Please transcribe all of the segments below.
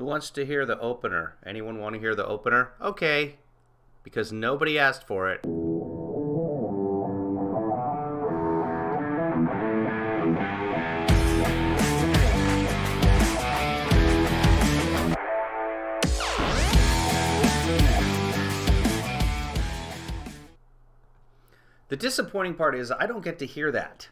Who wants to hear the opener? Anyone want to hear the opener? Okay, because nobody asked for it. The disappointing part is I don't get to hear that.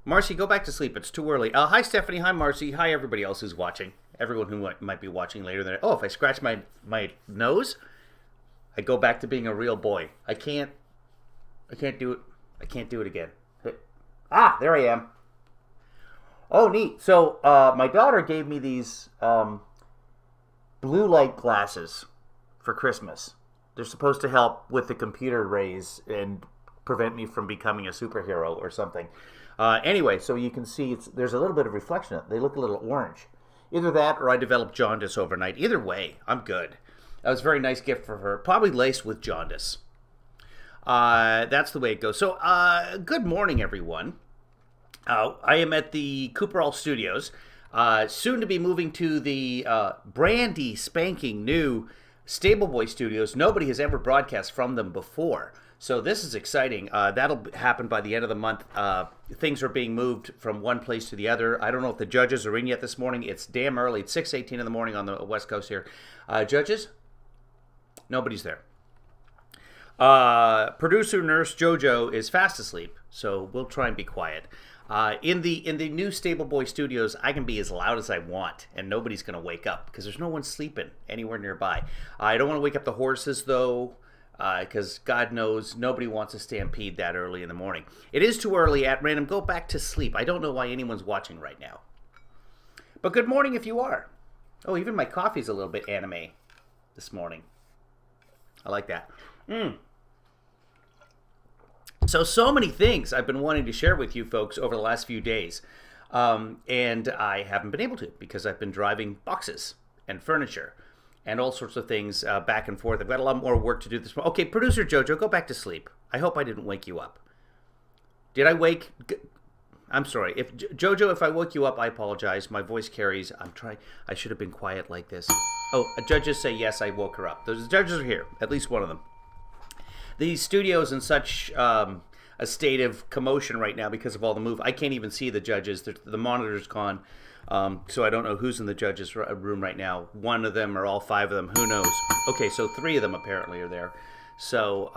Marcy, go back to sleep. It's too early. Hi, Stephanie. Hi, Marcy. Hi, everybody else who's watching. Everyone who might be watching later than... Oh, if I scratch my nose, I go back to being a real boy. I can't do it. I can't do it again. Ah, there I am. Oh, neat. So, my daughter gave me these blue light glasses for Christmas. They're supposed to help with the computer rays and prevent me from becoming a superhero or something. Anyway, so you can see there's a little bit of reflection. They look a little orange. Either that or I developed jaundice overnight. Either way, I'm good. That was a very nice gift for her. Probably laced with jaundice. That's the way it goes. So, good morning, everyone. I am at the Cooperall Studios. Soon to be moving to the brandy spanking new Stable Boy Studios. Nobody has ever broadcast from them before. So this is exciting. That'll happen by the end of the month. Things are being moved from one place to the other. I don't know if the judges are in yet this morning. It's damn early. It's 6:18 in the morning on the West Coast here. Judges? Nobody's there. Producer nurse Jojo is fast asleep, so we'll try and be quiet. In the new Stable Boy Studios, I can be as loud as I want, and nobody's going to wake up because there's no one sleeping anywhere nearby. I don't want to wake up the horses, though, because God knows nobody wants a stampede that early in the morning. It is too early at random. Go back to sleep. I don't know why anyone's watching right now. But good morning if you are. Oh, even my coffee's a little bit anime this morning. I like that. So many things I've been wanting to share with you folks over the last few days. And I haven't been able to because I've been driving boxes and furniture and all sorts of things back and forth. I've got a lot more work to do this morning. Okay, producer Jojo, go back to sleep. I hope I didn't wake you up. Did I wake? I'm sorry. If Jojo, if I woke you up, I apologize. My voice carries. I should have been quiet like this. Oh, judges say yes, I woke her up. Those judges are here. At least one of them. The studio's in such a state of commotion right now because of all the move. I can't even see the judges. The monitor's gone. So I don't know who's in the judges' room right now. One of them or all five of them. Who knows? Okay, so three of them apparently are there. So,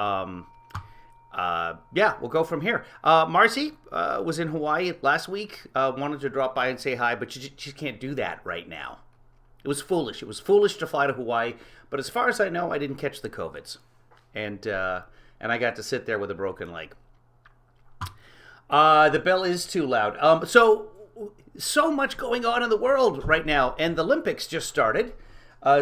yeah, we'll go from here. Marcy was in Hawaii last week. Wanted to drop by and say hi, but she can't do that right now. It was foolish. It was foolish to fly to Hawaii. But as far as I know, I didn't catch the COVIDs. And I got to sit there with a broken leg. The bell is too loud. So much going on in the world right now, and the Olympics just started.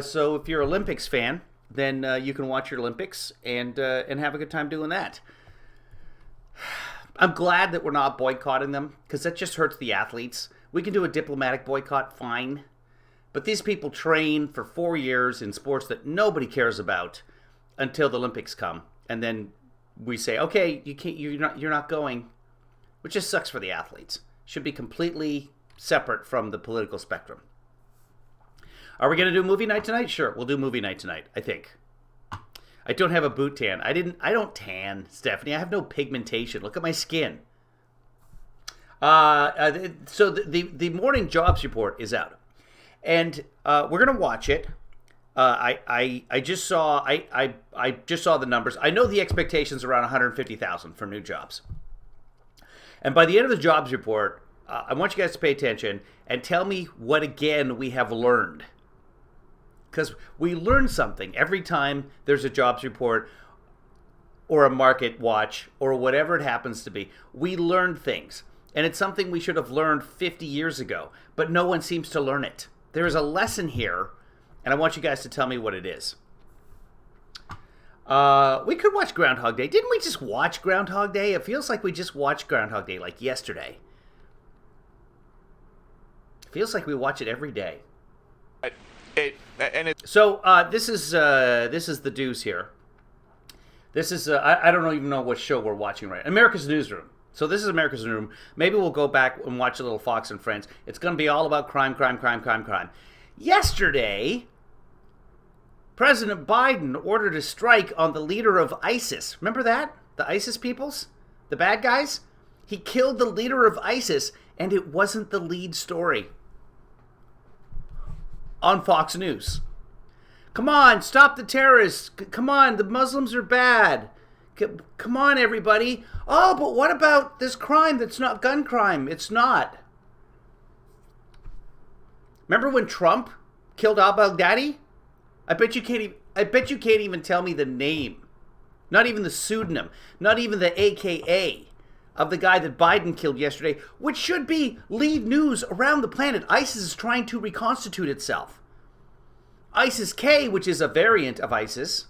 So if you're an Olympics fan, then you can watch your Olympics and have a good time doing that. I'm glad that we're not boycotting them because that just hurts the athletes. We can do a diplomatic boycott, fine, but these people train for 4 years in sports that nobody cares about until the Olympics come, and then we say, okay, you're not going, which just sucks for the athletes. Should be completely separate from the political spectrum. Are we going to do movie night tonight? Sure, we'll do movie night tonight, I think. I don't have a boot tan. I don't tan, Stephanie. I have no pigmentation. Look at my skin. So the morning jobs report is out, and we're going to watch it. I just saw the numbers. I know the expectations around 150,000 for new jobs. And by the end of the jobs report, I want you guys to pay attention and tell me what again we have learned. Because we learn something every time there's a jobs report or a market watch or whatever it happens to be. We learn things. And it's something we should have learned 50 years ago, but no one seems to learn it. There is a lesson here, and I want you guys to tell me what it is. We could watch Groundhog Day. Didn't we just watch Groundhog Day? It feels like we just watched Groundhog Day like yesterday. It feels like we watch it every day. So this is the deuce here. This is I don't even know what show we're watching right now. America's Newsroom. So this is America's Newsroom. Maybe we'll go back and watch a little Fox and Friends. It's going to be all about crime. Yesterday, President Biden ordered a strike on the leader of ISIS. Remember that? The ISIS peoples? The bad guys? He killed the leader of ISIS, and it wasn't the lead story on Fox News. Come on, stop the terrorists. Come on, the Muslims are bad. Come on, everybody. Oh, but what about this crime that's not gun crime? It's not. Remember when Trump killed al-Baghdadi? I bet you can't even tell me the name. Not even the pseudonym. Not even the AKA of the guy that Biden killed yesterday, which should be lead news around the planet. ISIS is trying to reconstitute itself. ISIS-K, which is a variant of ISIS,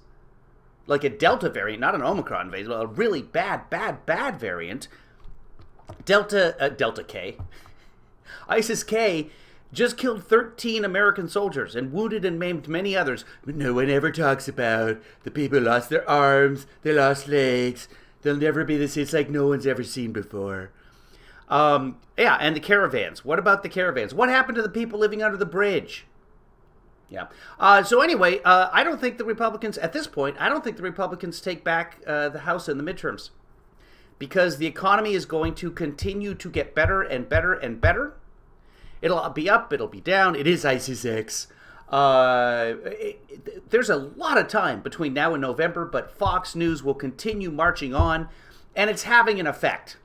like a Delta variant, not an Omicron variant, a really bad variant. Delta K. ISIS-K just killed 13 American soldiers and wounded and maimed many others. But no one ever talks about the people who lost their arms, they lost legs. They'll never be the same. It's like no one's ever seen before. Yeah, and the caravans. What about the caravans? What happened to the people living under the bridge? Yeah. So anyway, I don't think the Republicans, at this point, I don't think the Republicans take back the House in the midterms. Because the economy is going to continue to get better and better and better. It'll be up, it'll be down. It is ISIS-X. There's a lot of time between now and November, but Fox News will continue marching on, and it's having an effect.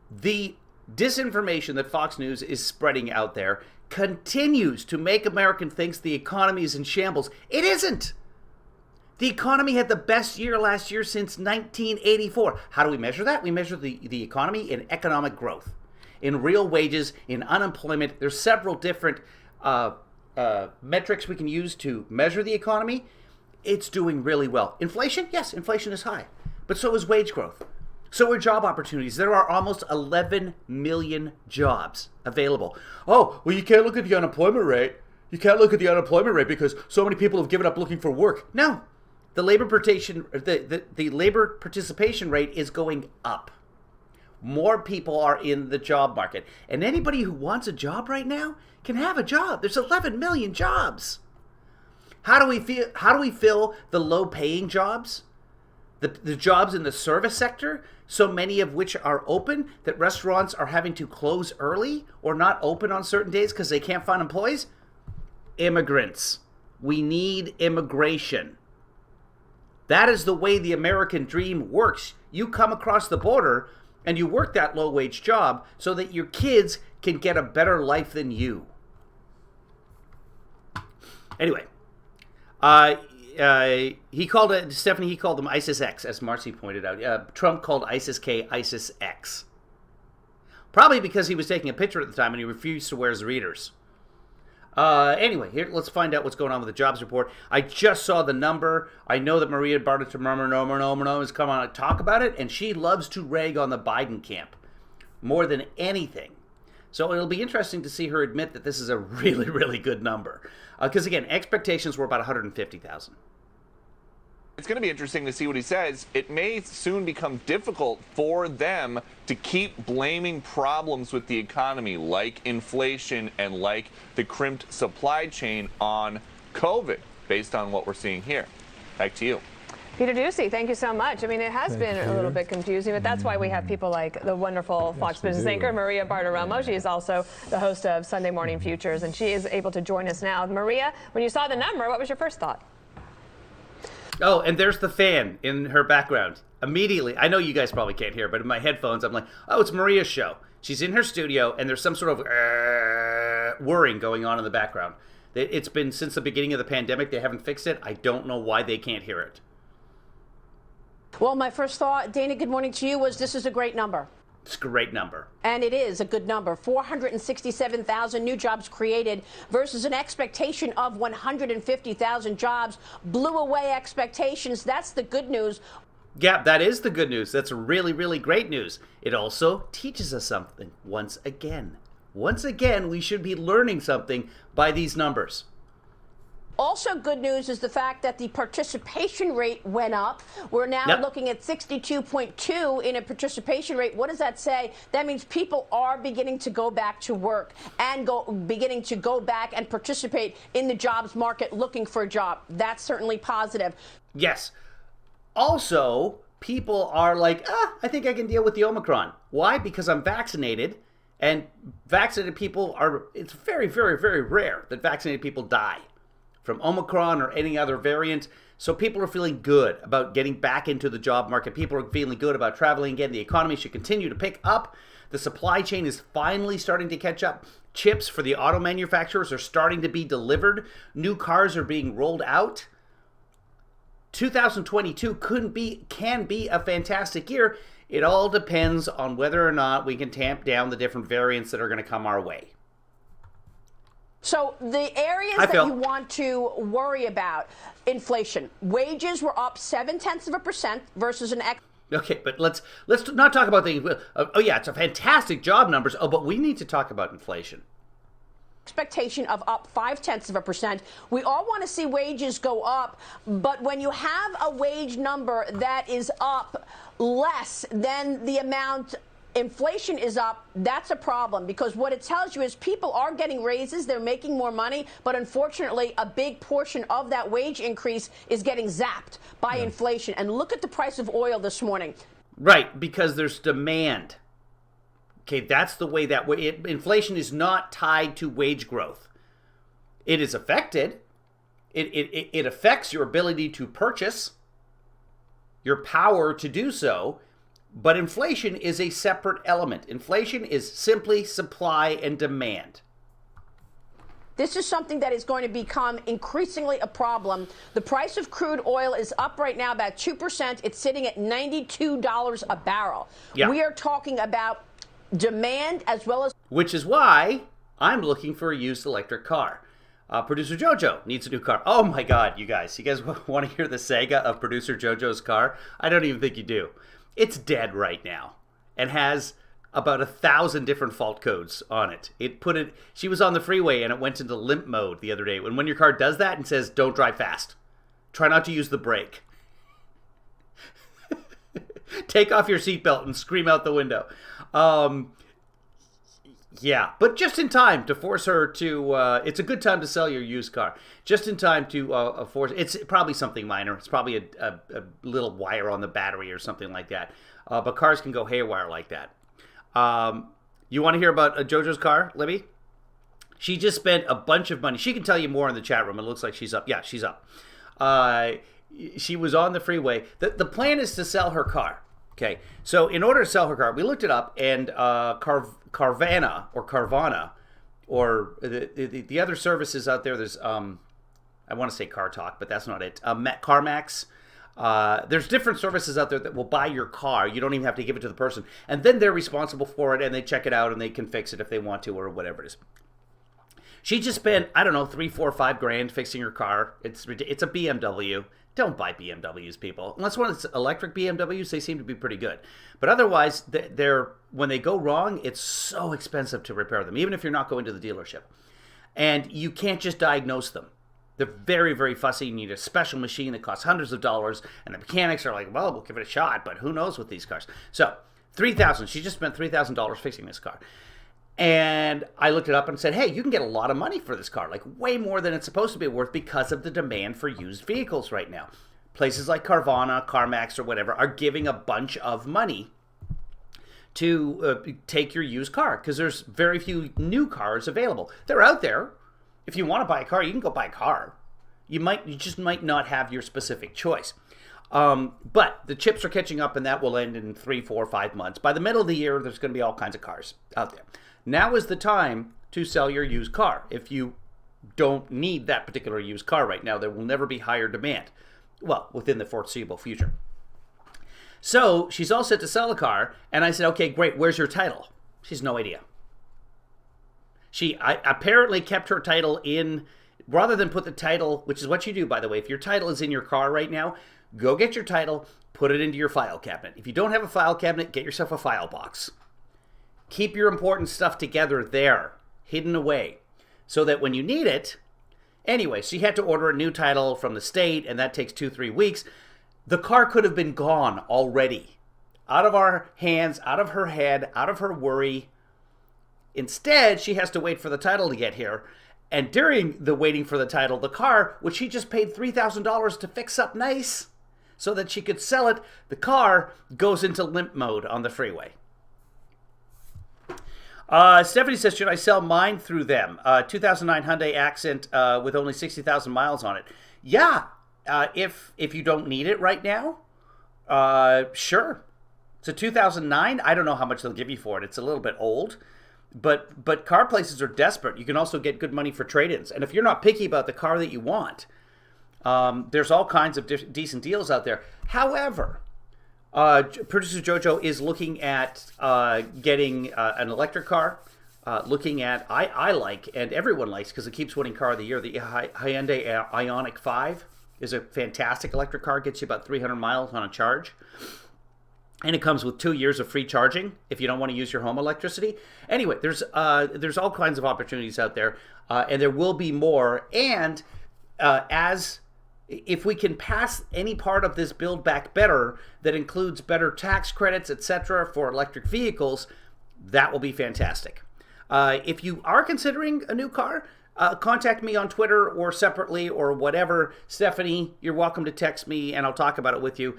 The disinformation that Fox News is spreading out there continues to make Americans think the economy is in shambles. It isn't. The economy had the best year last year since 1984. How do we measure that? We measure the economy in economic growth, in real wages, in unemployment. There's several different metrics we can use to measure the economy. It's doing really well. Inflation? Yes, inflation is high. But so is wage growth. So are job opportunities. There are almost 11 million jobs available. Oh, well, you can't look at the unemployment rate. You can't look at the unemployment rate because so many people have given up looking for work. No. The labor participation rate is going up. More people are in the job market. And anybody who wants a job right now can have a job. There's 11 million jobs. How do we fill the low-paying jobs? The jobs in the service sector, so many of which are open, that restaurants are having to close early or not open on certain days because they can't find employees? Immigrants. We need immigration. That is the way the American dream works. You come across the border and you work that low-wage job so that your kids can get a better life than you. Anyway, he called it, Stephanie, he called them ISIS-X, as Marcy pointed out. Trump called ISIS-K ISIS-X. Probably because he was taking a picture at the time and he refused to wear his readers. Anyway, here, let's find out what's going on with the jobs report. I just saw the number. I know that Maria Bartiromo is coming on to talk about it, and she loves to rag on the Biden camp more than anything. So it'll be interesting to see her admit that this is a really, really good number. Because, again, expectations were about 150,000. It's going to be interesting to see what he says. It may soon become difficult for them to keep blaming problems with the economy, like inflation and like the crimped supply chain, on COVID, based on what we're seeing here. Back to you. Peter Ducey, thank you so much. I mean, it has been a little bit confusing, but that's why we have people like the wonderful Fox Business anchor, Maria Bartiromo. She is also the host of Sunday Morning Futures, and she is able to join us now. Maria, when you saw the number, what was your first thought? Oh, and there's the fan in her background. Immediately, I know you guys probably can't hear, but in my headphones, I'm like, oh, it's Maria's show. She's in her studio, and there's some sort of whirring going on in the background. It's been since the beginning of the pandemic. They haven't fixed it. I don't know why they can't hear it. Well, my first thought, Dana, good morning to you, was this is a great number. It's a great number. And it is a good number. 467,000 new jobs created versus an expectation of 150,000 jobs. Blew away expectations. That's the good news. Yeah, that is the good news. That's really, really great news. It also teaches us something once again. Once again, we should be learning something by these numbers. Also good news is the fact that the participation rate went up. We're now looking at 62.2 in a participation rate. What does that say? That means people are beginning to go back to work and beginning to go back and participate in the jobs market looking for a job. That's certainly positive. Yes. Also, people are like, I think I can deal with the Omicron. Why? Because I'm vaccinated, and vaccinated people it's very, very, very rare that vaccinated people die from Omicron or any other variant. So people are feeling good about getting back into the job market. People are feeling good about traveling again. The economy should continue to pick up. The supply chain is finally starting to catch up. Chips for the auto manufacturers are starting to be delivered. New cars are being rolled out. 2022 can be a fantastic year. It all depends on whether or not we can tamp down the different variants that are going to come our way. So the areas that you want to worry about, inflation. Wages were up 0.7% versus an Okay, but let's not talk about the it's a fantastic job numbers. Oh, but we need to talk about inflation. Expectation of up 0.5%. We all want to see wages go up, but when you have a wage number that is up less than the amount inflation is up, that's a problem, because what it tells you is people are getting raises, they're making more money, but unfortunately a big portion of that wage increase is getting zapped by inflation. And look at the price of oil this morning. Right, because there's demand. Okay, that's the way inflation is not tied to wage growth. It is affected. It affects your ability to purchase, your power to do so. But inflation is a separate element. Inflation is simply supply and demand. This is something that is going to become increasingly a problem. The price of crude oil is up right now about 2%. It's sitting at $92 a barrel. Yeah. We are talking about demand as well as... Which is why I'm looking for a used electric car. Producer Jojo needs a new car. Oh my God, you guys want to hear the saga of Producer Jojo's car? I don't even think you do. It's dead right now and has about 1,000 different fault codes on it. She was on the freeway and it went into limp mode the other day. When your car does that and says, don't drive fast, try not to use the brake. Take off your seatbelt and scream out the window. Yeah, but just in time to force her to, it's a good time to sell your used car. Just in time to force, it's probably something minor. It's probably a little wire on the battery or something like that. But cars can go haywire like that. You want to hear about Jojo's car, Libby? She just spent a bunch of money. She can tell you more in the chat room. It looks like she's up. Yeah, she's up. She was on the freeway. The plan is to sell her car. Okay, so in order to sell her car, we looked it up, and Carvana, or the other services out there, there's, I want to say Car Talk, but that's not it, CarMax. There's different services out there that will buy your car. You don't even have to give it to the person. And then they're responsible for it, and they check it out, and they can fix it if they want to, or whatever it is. She just spent, I don't know, $3, $4, $5 fixing her car. It's a BMW. Don't buy BMWs, people. Unless when it's electric BMWs, they seem to be pretty good. But otherwise, when they go wrong, it's so expensive to repair them, even if you're not going to the dealership. And you can't just diagnose them. They're very, very fussy. You need a special machine that costs hundreds of dollars. And the mechanics are like, well, we'll give it a shot, but who knows with these cars. So, $3,000. She just spent $3,000 fixing this car. And I looked it up and said, hey, you can get a lot of money for this car, like way more than it's supposed to be worth because of the demand for used vehicles right now. Places like Carvana, CarMax, or whatever are giving a bunch of money to take your used car because there's very few new cars available. They're out there. If you want to buy a car, you can go buy a car. You just might not have your specific choice. But the chips are catching up, and that will end in 3, 4, 5 months. By the middle of the year, there's going to be all kinds of cars out there. Now is the time to sell your used car. If you don't need that particular used car right now, there will never be higher demand. Well, within the foreseeable future. So she's all set to sell a car, and I said, okay, great, where's your title? She has no idea. She apparently kept her title in, rather than put the title, which is what you do, by the way. If your title is in your car right now, go get your title, put it into your file cabinet. If you don't have a file cabinet, get yourself a file box. Keep your important stuff together there, hidden away, so that when you need it, Anyway, she had to order a new title from the state, and that takes 2-3 weeks. The car could have been gone already. Out of our hands, out of her head, out of her worry. Instead, she has to wait for the title to get here. And during the waiting for the title, the car, which she just paid $3,000 to fix up nice so that she could sell it, the car goes into limp mode on the freeway. Stephanie says, should I sell mine through them? 2009 Hyundai Accent with only 60,000 miles on it. Yeah, if you don't need it right now, sure. It's a 2009. I don't know how much they'll give you for it. It's a little bit old. But car places are desperate. You can also get good money for trade-ins. And if you're not picky about the car that you want, there's all kinds of decent deals out there. However, producer Jojo is looking at getting an electric car. Looking at, I like, and everyone likes, because it keeps winning car of the year, the Hyundai Ioniq 5 is a fantastic electric car. Gets you about 300 miles on a charge. And it comes with 2 years of free charging if you don't want to use your home electricity. Anyway, there's all kinds of opportunities out there, and there will be more. And if we can pass any part of this Build Back Better that includes better tax credits, etc., for electric vehicles, that will be fantastic. If you are considering a new car, contact me on Twitter or separately or whatever. Stephanie, you're welcome to text me, and I'll talk about it with you.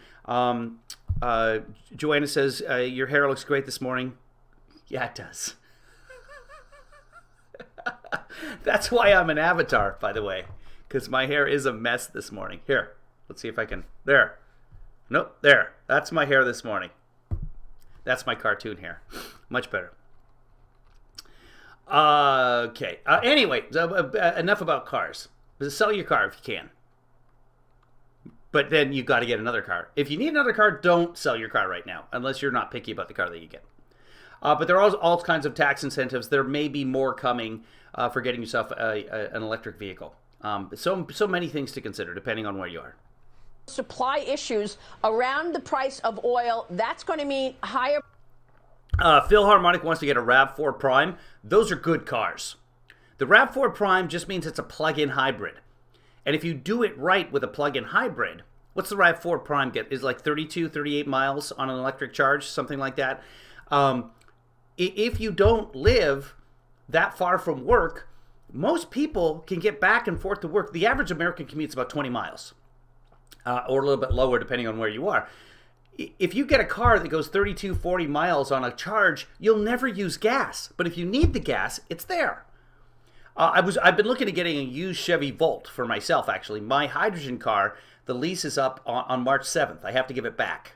Joanna says, your hair looks great this morning. Yeah, it does. That's why I'm an avatar, by the way, because my hair is a mess this morning. Here, let's see if I can. There. Nope, there. That's my hair this morning. That's my cartoon hair. Much better. Okay. Anyway, enough about cars. Sell your car if you can. But then you got to get another car. If you need another car, don't sell your car right now, unless you're not picky about the car that you get. But there are all kinds of tax incentives. There may be more coming for getting yourself an electric vehicle. So many things to consider, depending on where you are. Supply issues around the price of oil, that's going to mean higher. Phil Harmonic wants to get a RAV4 Prime. Those are good cars. The RAV4 Prime just means it's a plug-in hybrid. And if you do it right with a plug-in hybrid, what's the RAV4 Prime get? Is like 32, 38 miles on an electric charge, something like that. If you don't live that far from work, most people can get back and forth to work. The average American commutes about 20 miles, or a little bit lower depending on where you are. If you get a car that goes 32, 40 miles on a charge, you'll never use gas. But if you need the gas, it's there. I've been looking at getting a used Chevy Volt for myself, actually. My hydrogen car, the lease is up on March 7th. I have to give it back.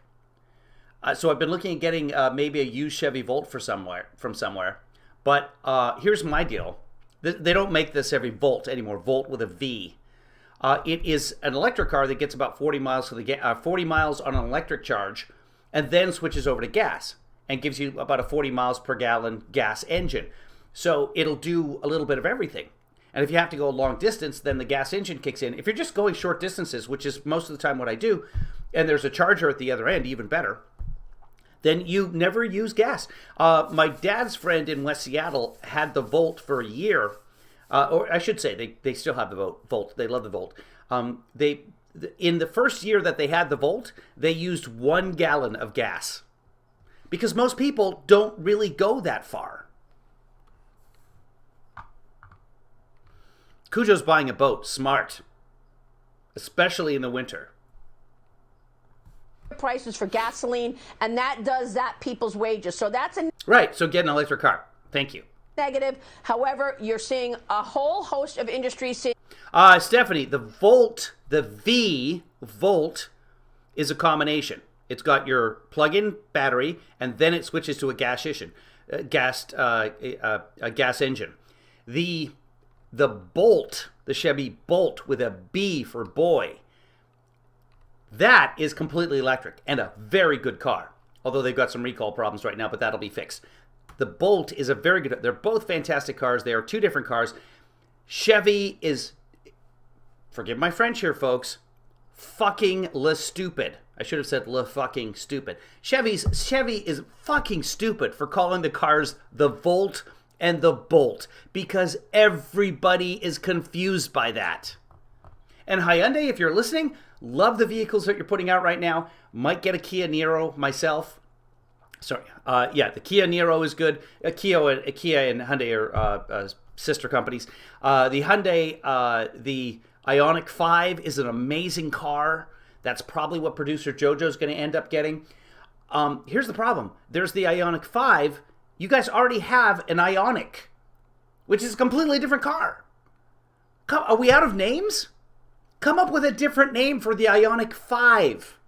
So I've been looking at getting maybe a used Chevy Volt from somewhere. But here's my deal. They don't make this every Volt anymore, Volt with a V. It is an electric car that gets about 40 miles to 40 miles on an electric charge, and then switches over to gas and gives you about a 40 miles per gallon gas engine. So it'll do a little bit of everything. And if you have to go a long distance, then the gas engine kicks in. If you're just going short distances, which is most of the time what I do, and there's a charger at the other end, even better, then you never use gas. My dad's friend in West Seattle had the Volt for a year. Or I should say, they still have the Volt. They love the Volt. In the first year that they had the Volt, they used 1 gallon of gas. Because most people don't really go that far. Cujo's buying a boat. Smart. Especially in the winter. Prices for gasoline, and that does zap people's wages. So that's a right. So get an electric car. Thank you. Negative. However, you're seeing a whole host of industries seeing. Stephanie, the Volt, the V Volt, is a combination. It's got your plug-in battery, and then it switches to a gas engine. The Bolt, the Chevy Bolt with a B for boy, that is completely electric and a very good car. Although they've got some recall problems right now, but that'll be fixed. The Bolt is a very good, they're both fantastic cars. They are two different cars. Chevy is, forgive my French here, folks, fucking stupid. I should have said fucking stupid. Chevy is fucking stupid for calling the cars the Volt and the Bolt, because everybody is confused by that. And Hyundai, if you're listening, love the vehicles that you're putting out right now. Might get a Kia Niro myself. Sorry. The Kia Niro is good. Kia and Hyundai are sister companies. The Hyundai, the Ioniq 5 is an amazing car. That's probably what producer Jojo's going to end up getting. Here's the problem. There's the Ioniq 5. You guys already have an Ioniq, which is a completely different car. Are we out of names? Come up with a different name for the Ioniq 5.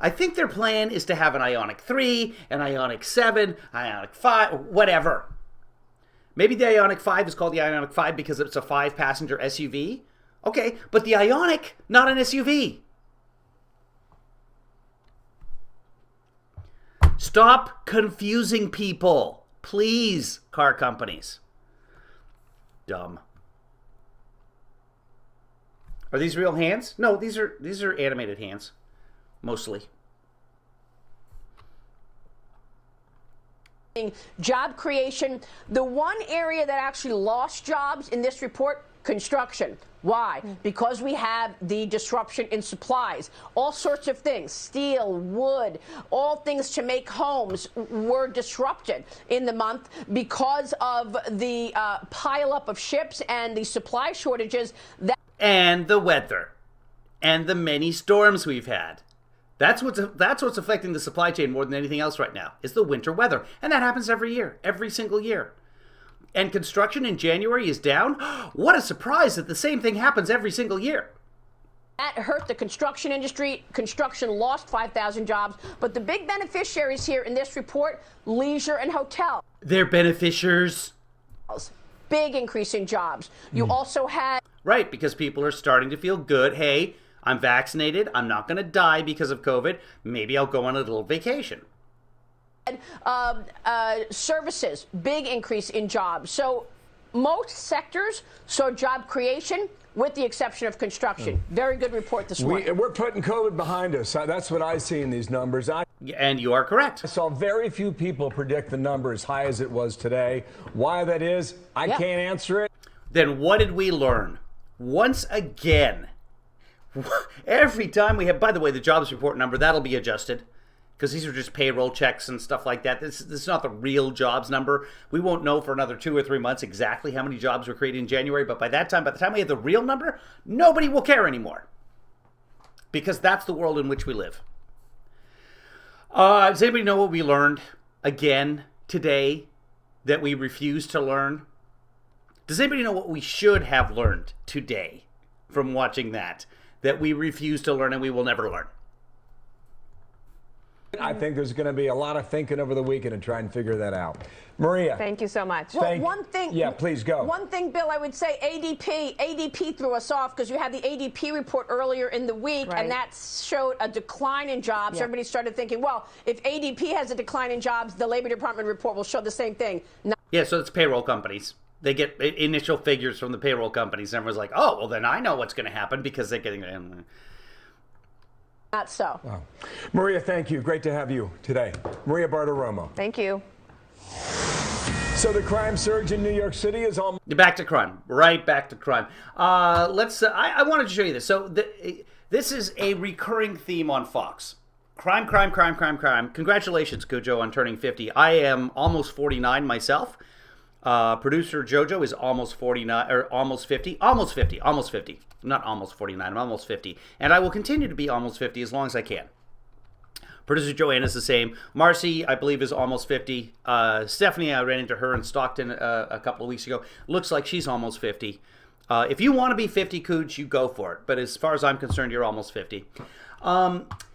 I think their plan is to have an Ioniq 3, an Ioniq 7, Ioniq 5, whatever. Maybe the Ioniq 5 is called the Ioniq 5 because it's a 5-passenger SUV. Okay, but the Ioniq, not an SUV. Stop confusing people, please, car companies. Dumb. Are these real hands? No, these are animated hands, mostly. Job creation. The one area that actually lost jobs in this report, construction. Why? Because we have the disruption in supplies. All sorts of things, steel, wood, all things to make homes were disrupted in the month because of the pileup of ships and the supply shortages. And the weather. And the many storms we've had. That's what's affecting the supply chain more than anything else right now, is the winter weather. And that happens every year, every single year. And construction in January is down? What a surprise that the same thing happens every single year. That hurt the construction industry. Construction lost 5,000 jobs. But the big beneficiaries here in this report, leisure and hotel. They're beneficiaries. Big increase in jobs. You also had... Right, because people are starting to feel good. Hey, I'm vaccinated. I'm not going to die because of COVID. Maybe I'll go on a little vacation. Services, big increase in jobs. So most sectors saw job creation, with the exception of construction. Very good report this morning. We're putting COVID behind us. That's what I see in these numbers. And you are correct. I saw very few people predict the number as high as it was today. Why that is, I can't answer it. Then what did we learn? Once again, every time we have, by the way, the jobs report number, that'll be adjusted, because these are just payroll checks and stuff like that. This is not the real jobs number. We won't know for another 2 or 3 months exactly how many jobs were created in January, but by the time we have the real number, nobody will care anymore, because that's the world in which we live. Does anybody know what we learned again today that we refuse to learn? Does anybody know what we should have learned today from watching that we refuse to learn and we will never learn? I think there's going to be a lot of thinking over the weekend and trying to figure that out. Maria. Thank you so much. Well, one thing. Yeah, please go. One thing, Bill, I would say ADP threw us off because you had the ADP report earlier in the week, and that showed a decline in jobs. Yeah. Everybody started thinking, well, if ADP has a decline in jobs, the Labor Department report will show the same thing. Yeah, so it's payroll companies. They get initial figures from the payroll companies. And everyone's like, oh, well, then I know what's going to happen because they're getting... Not so. Wow. Maria, thank you. Great to have you today. Maria Bartiromo. Thank you. So the crime surge in New York City is almost... Back to crime. Right back to crime. I wanted to show you this. So this is a recurring theme on Fox. Crime, crime, crime, crime, crime. Congratulations, Cujo, on turning 50. I am almost 49 myself. Producer Jojo is almost 49, or almost 50. Almost 50. Almost 50. Not almost 49. I'm almost 50. And I will continue to be almost 50 as long as I can. Producer Joanne is the same. Marcy, I believe, is almost 50. Stephanie, I ran into her in Stockton a couple of weeks ago. Looks like she's almost 50. If you want to be 50, Cooch, you go for it. But as far as I'm concerned, you're almost 50. The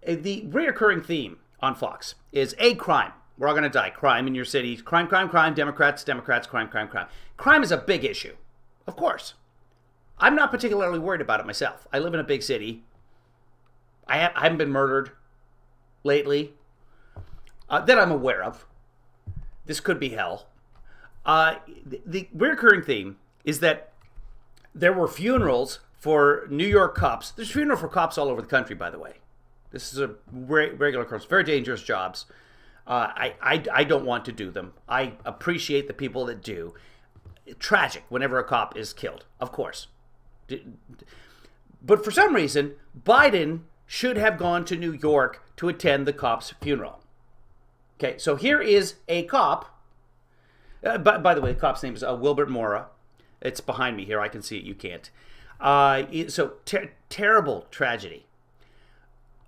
reoccurring theme on Fox is A, crime. We're all going to die. Crime in your city. Crime, crime, crime. Democrats, Democrats, crime, crime, crime. Crime is a big issue. Of course. I'm not particularly worried about it myself. I live in a big city. I haven't been murdered lately that I'm aware of. This could be hell. The recurring theme is that there were funerals for New York cops. There's funerals for cops all over the country, by the way. This is a regular occurrence. Very dangerous jobs. I don't want to do them. I appreciate the people that do. Tragic whenever a cop is killed, of course. But for some reason, Biden should have gone to New York to attend the cop's funeral. Okay, so here is a cop. By the way, the cop's name is Wilbert Mora. It's behind me here. I can see it. You can't. Terrible tragedy.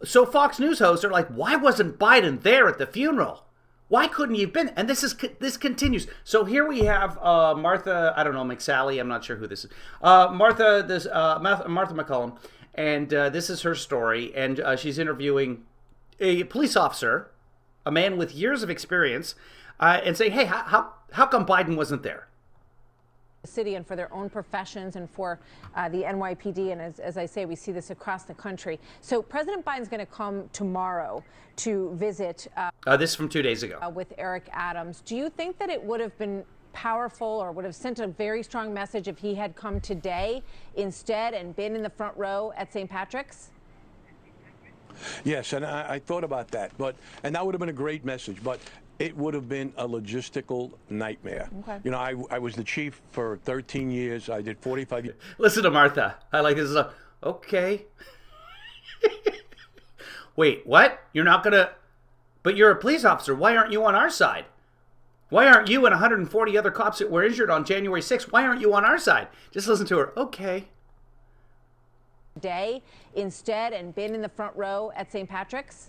So Fox News hosts are like, why wasn't Biden there at the funeral? Why couldn't he have been? And this continues. So here we have Martha, I don't know, McSally. I'm not sure who this is. Martha McCollum. And this is her story. And she's interviewing a police officer, a man with years of experience, and saying, hey, how come Biden wasn't there? City and for their own professions and for the NYPD. And as I say, we see this across the country. So President Biden's going to come tomorrow to visit. This is from 2 days ago. With Eric Adams. Do you think that it would have been powerful or would have sent a very strong message if he had come today instead and been in the front row at St. Patrick's? Yes, and I thought about that, and that would have been a great message, but it would have been a logistical nightmare. Okay. You know, I was the chief for 13 years. I did 45 years. Listen to Martha. I like this. Okay. Wait, what? You're not going to... But you're a police officer. Why aren't you on our side? Why aren't you and 140 other cops that were injured on January 6th? Why aren't you on our side? Just listen to her. Okay. Day instead and been in the front row at St. Patrick's?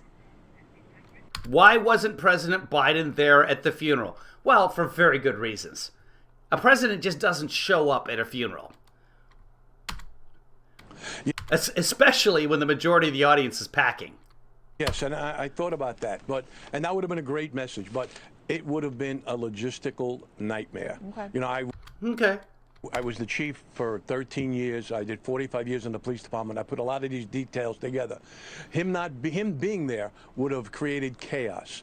Why wasn't President Biden there at the funeral? Well, for very good reasons. A president just doesn't show up at a funeral. Especially when the majority of the audience is packing. Yes, and I thought about that, and that would have been a great message, but it would have been a logistical nightmare. Okay. You know, I was the chief for 13 years. I did 45 years in the police department. I put a lot of these details together. Him being there would have created chaos.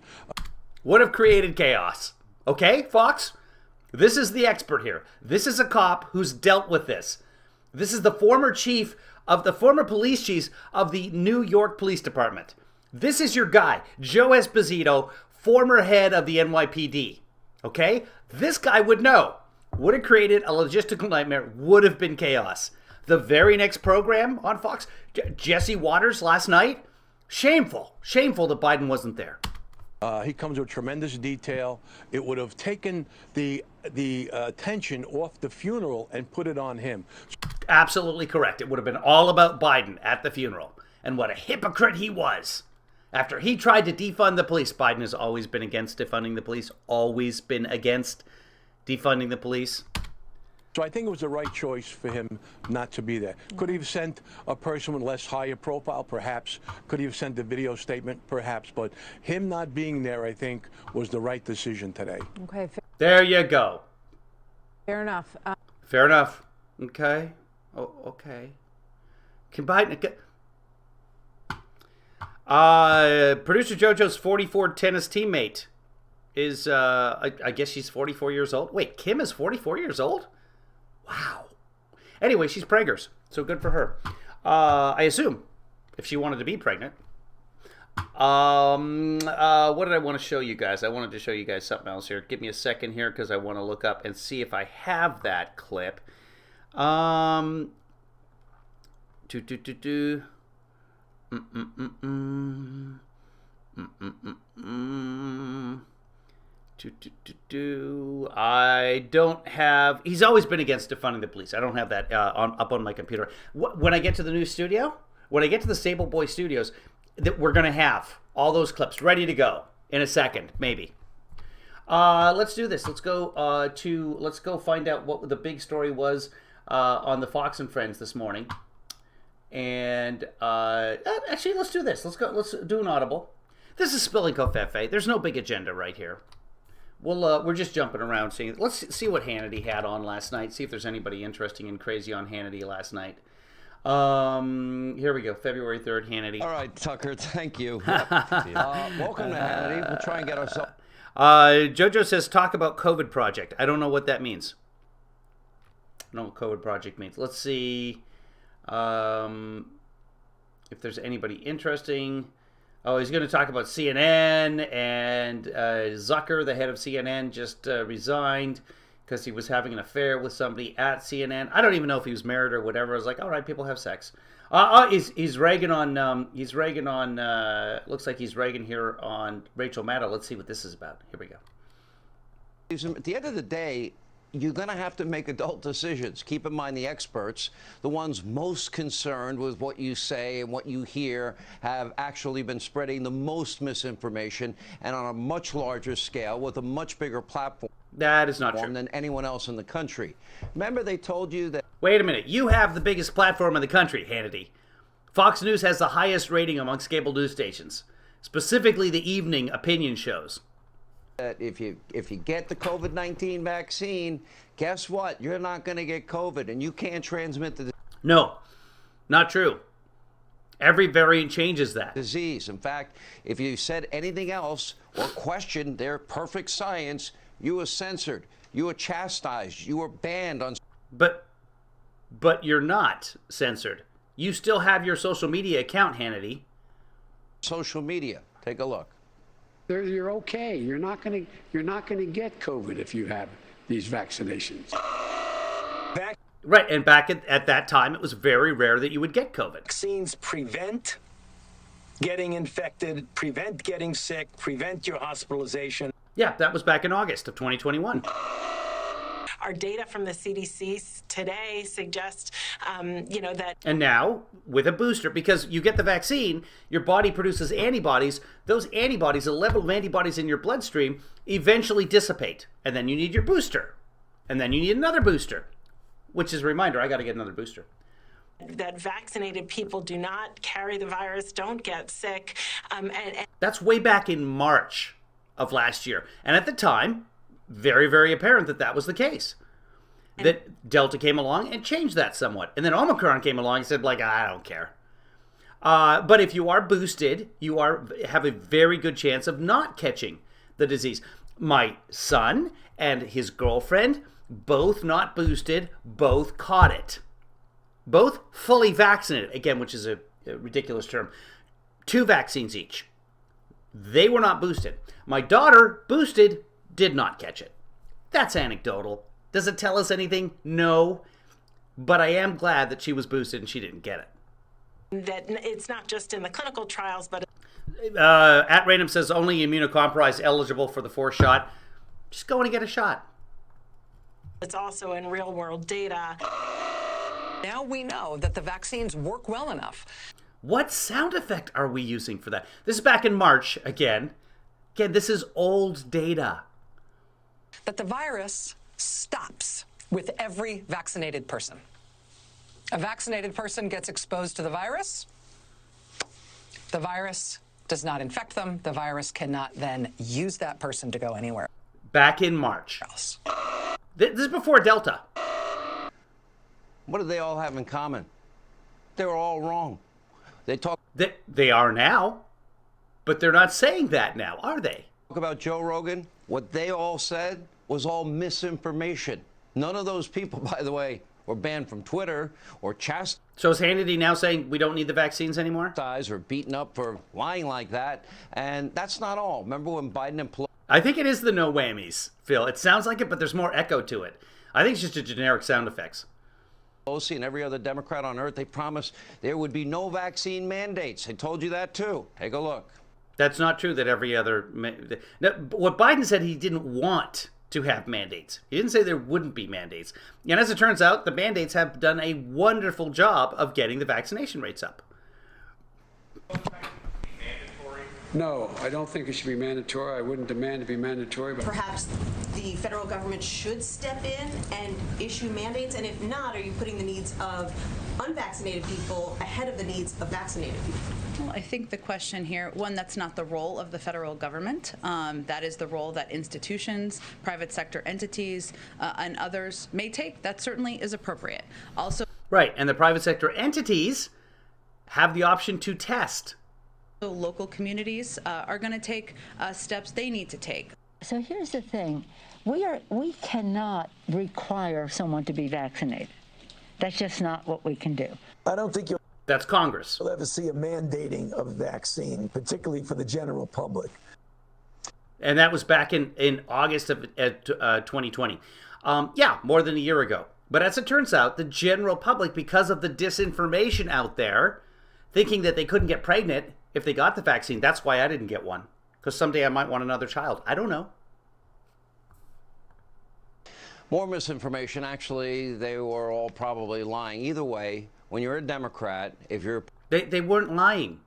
Would have created chaos. Okay, Fox? This is the expert here. This is a cop who's dealt with this. This is the former police chief of the New York Police Department. This is your guy, Joe Esposito, former head of the NYPD. Okay? This guy would know. Would have created a logistical nightmare, would have been chaos. The very next program on Fox, Jesse Waters last night, shameful that Biden wasn't there. He comes with tremendous detail. It would have taken the attention off the funeral and put it on him. Absolutely correct. It would have been all about Biden at the funeral. And what a hypocrite he was. After he tried to defund the police, Biden has always been against defunding the police, always been against defunding the police. So I think it was the right choice for him not to be there. Could he have sent a person with less higher profile? Perhaps. Could he have sent a video statement? Perhaps. But him not being there, I think, was the right decision today. Okay. There you go. Fair enough. Fair enough. Okay. Oh, okay. Can Biden... Producer JoJo's 44 tennis teammate is, I guess she's 44 years old. Wait, Kim is 44 years old? Wow. Anyway, she's preggers, so good for her. I assume, if she wanted to be pregnant. What did I want to show you guys? I wanted to show you guys something else here. Give me a second here, because I want to look up and see if I have that clip. I don't have... He's always been against defunding the police. I don't have that up on my computer. When I get to the new studio, when I get to the Sable Boy Studios, that we're going to have all those clips ready to go in a second, maybe. Let's do this. Let's go find out what the big story was on the Fox and Friends this morning. And actually, let's do this. Let's do an audible. This is Spilling Covfefe. There's no big agenda right here. We're just jumping around seeing. Let's see what Hannity had on last night. See if there's anybody interesting and crazy on Hannity last night. Here we go. February 3rd, Hannity. All right, Tucker. Thank you. Welcome to Hannity. We'll try and get ourselves. JoJo says talk about COVID project. I don't know what that means. I don't know what COVID project means. Let's see if there's anybody interesting. Oh, he's going to talk about CNN, and Zucker, the head of CNN, just resigned because he was having an affair with somebody at CNN. I don't even know if he was married or whatever. I was like, all right, people have sex. He's Reagan on. Looks like he's Reagan here on Rachel Maddow. Let's see what this is about. Here we go. At the end of the day, you're going to have to make adult decisions. Keep in mind the experts, the ones most concerned with what you say and what you hear, have actually been spreading the most misinformation, and on a much larger scale with a much bigger platform. That is not true. Than anyone else in the country. Remember, they told you that. Wait a minute. You have the biggest platform in the country, Hannity. Fox News has the highest rating amongst cable news stations, specifically the evening opinion shows. That if you get the COVID-19 vaccine, guess what? You're not going to get COVID, and you can't transmit the No, not true. Every variant changes that. disease. In fact, if you said anything else or questioned their perfect science, you were censored, you were chastised, you were banned on. But you're not censored. You still have your social media account, Hannity. Social media. Take a look. You're okay. You're not going to get COVID if you have these vaccinations. Right, and back at that time, it was very rare that you would get COVID. Vaccines prevent getting infected, prevent getting sick, prevent your hospitalization. Yeah, that was back in August of 2021. Our data from the CDC today suggests, that... And now, with a booster, because you get the vaccine, your body produces antibodies. Those antibodies, the level of antibodies in your bloodstream, eventually dissipate. And then you need your booster. And then you need another booster. Which is a reminder, I got to get another booster. That vaccinated people do not carry the virus, don't get sick. That's way back in March of last year. And at the time, very, very apparent that that was the case. That Delta came along and changed that somewhat. And then Omicron came along and said, I don't care. But if you are boosted, you have a very good chance of not catching the disease. My son and his girlfriend, both not boosted, both caught it. Both fully vaccinated, again, which is a ridiculous term. 2 vaccines each. They were not boosted. My daughter, boosted, did not catch it. That's anecdotal. Does it tell us anything? No. But I am glad that she was boosted and she didn't get it. That it's not just in the clinical trials, but... At Random says only immunocompromised eligible for the 4th shot. Just go and get a shot. It's also in real-world data. Now we know that the vaccines work well enough. What sound effect are we using for that? This is back in March again. Again, this is old data. That the virus stops with every vaccinated person. A vaccinated person gets exposed to the virus does not infect them. The virus cannot then use that person to go anywhere. Back in March. This is before Delta. What do they all have in common? They were all wrong. They are now, but they're not saying that now, are they? Talk about Joe Rogan. What they all said was all misinformation. None of those people, by the way, were banned from Twitter or chastised. So is Hannity now saying we don't need the vaccines anymore? Or beaten up for lying like that. And that's not all. Remember when Biden imploded? I think it is the no whammies, Phil. It sounds like it, but there's more echo to it. I think it's just a generic sound effects. Pelosi and every other Democrat on earth, they promised there would be no vaccine mandates. I told you that too. Take a look. That's not true that every other... No, what Biden said, he didn't want to have mandates. He didn't say there wouldn't be mandates. And as it turns out, the mandates have done a wonderful job of getting the vaccination rates up. No, I don't think it should be mandatory. I wouldn't demand to be mandatory. But perhaps the federal government should step in and issue mandates, and if not, are you putting the needs of unvaccinated people ahead of the needs of vaccinated people? Well, I think the question here, one, that's not the role of the federal government. That is the role that institutions, private sector entities, and others may take. That certainly is appropriate. Also, right, and the private sector entities have the option to test. Local communities are going to take steps they need to take. So here's the thing. We cannot require someone to be vaccinated. That's just not what we can do. I don't think you're... That's Congress. We'll ever see a mandating of vaccine, particularly for the general public. And that was back in August of 2020. Yeah, more than a year ago. But as it turns out, the general public, because of the disinformation out there, thinking that they couldn't get pregnant if they got the vaccine, that's why I didn't get one. Because someday I might want another child. I don't know. More misinformation. Actually, they were all probably lying. Either way, when you're a Democrat, if you're... They weren't lying.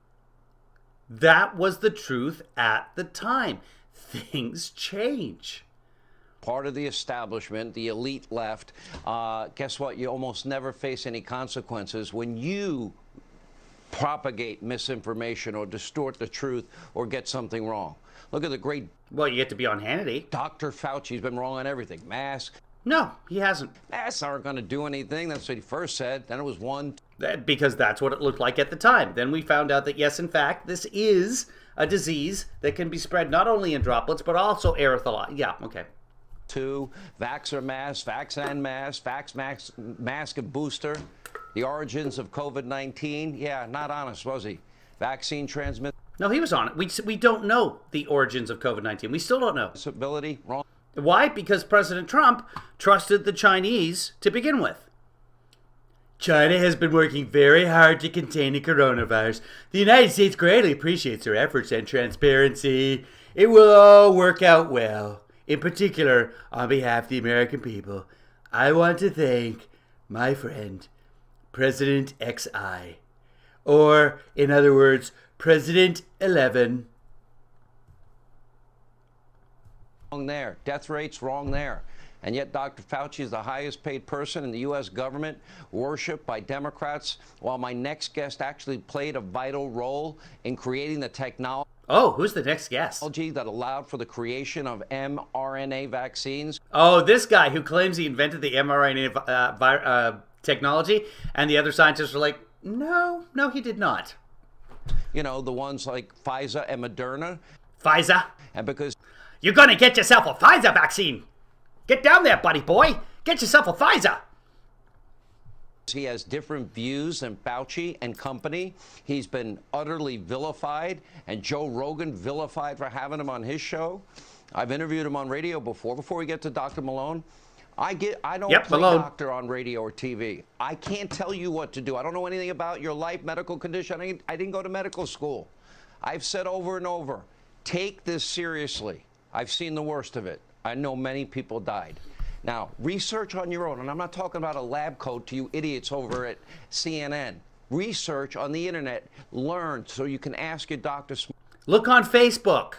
That was the truth at the time. Things change. Part of the establishment, the elite left, guess what? You almost never face any consequences when you propagate misinformation or distort the truth or get something wrong. Look at the great... Well, you get to be on Hannity. Dr. Fauci's been wrong on everything. Masks. No, he hasn't. Masks aren't going to do anything. That's what he first said. Then it was one. Because that's what it looked like at the time. Then we found out that, yes, in fact, this is a disease that can be spread not only in droplets, but also aerosol. Yeah, okay. 2, vax or mask, vax and mask, mask and booster. The origins of COVID-19. Yeah, not honest, was he? Vaccine transmit. No, he was on it. We don't know the origins of COVID-19. We still don't know. Ability, wrong. Why? Because President Trump trusted the Chinese to begin with. China has been working very hard to contain the coronavirus. The United States greatly appreciates their efforts and transparency. It will all work out well. In particular, on behalf of the American people, I want to thank my friend, President XI. Or, in other words, President 11. Wrong there. Death rates wrong there. And yet Dr. Fauci is the highest paid person in the U.S. government, worshipped by Democrats, while my next guest actually played a vital role in creating the technology. Oh, who's the next guest? That allowed for the creation of mRNA vaccines. Oh, this guy who claims he invented the mRNA technology, and the other scientists are like, no, he did not. You know, the ones like Pfizer and Moderna. Pfizer? And because... You're going to get yourself a Pfizer vaccine. Get down there, buddy boy. Get yourself a Pfizer. He has different views than Fauci and company. He's been utterly vilified, and Joe Rogan vilified for having him on his show. I've interviewed him on radio before we get to Dr. Malone. I don't play doctor on radio or TV. I can't tell you what to do. I don't know anything about your life, medical condition. I didn't go to medical school. I've said over and over, take this seriously. I've seen the worst of it. I know many people died. Now, research on your own, and I'm not talking about a lab coat to you idiots over at CNN. Research on the internet, learn so you can ask your doctor. Look on Facebook.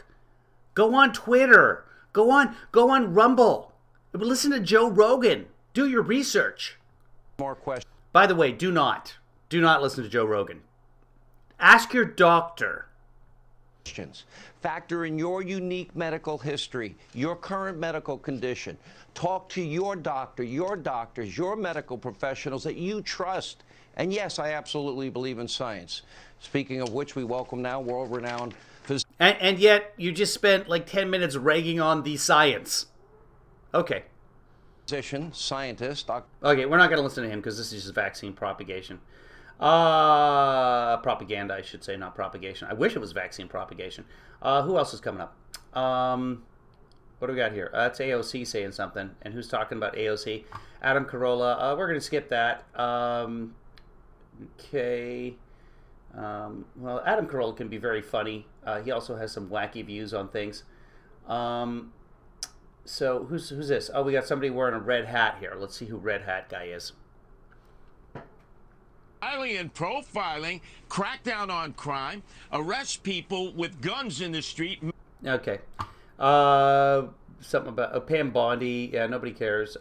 Go on Twitter. Go on Rumble. Listen to Joe Rogan. Do your research. More questions. By the way, do not listen to Joe Rogan. Ask your doctor. Factor in your unique medical history, your current medical condition. Talk to your doctor, your doctors, your medical professionals that you trust. And yes, I absolutely believe in science. Speaking of which, we welcome now world-renowned physician. And yet, you just spent like 10 minutes ragging on the science. Okay. Physician, scientist. Okay, we're not going to listen to him because this is just vaccine propagation. Propaganda, I should say, not propagation. I wish it was vaccine propagation. Who else is coming up? What do we got here? That's AOC saying something. And who's talking about AOC? Adam Carolla. We're going to skip that. Okay. Well, Adam Carolla can be very funny. He also has some wacky views on things. So who's this? Oh, we got somebody wearing a red hat here. Let's see who red hat guy is. And profiling, crack down on crime, arrest people with guns in the street. Okay. Something about Pam Bondi. Yeah, nobody cares.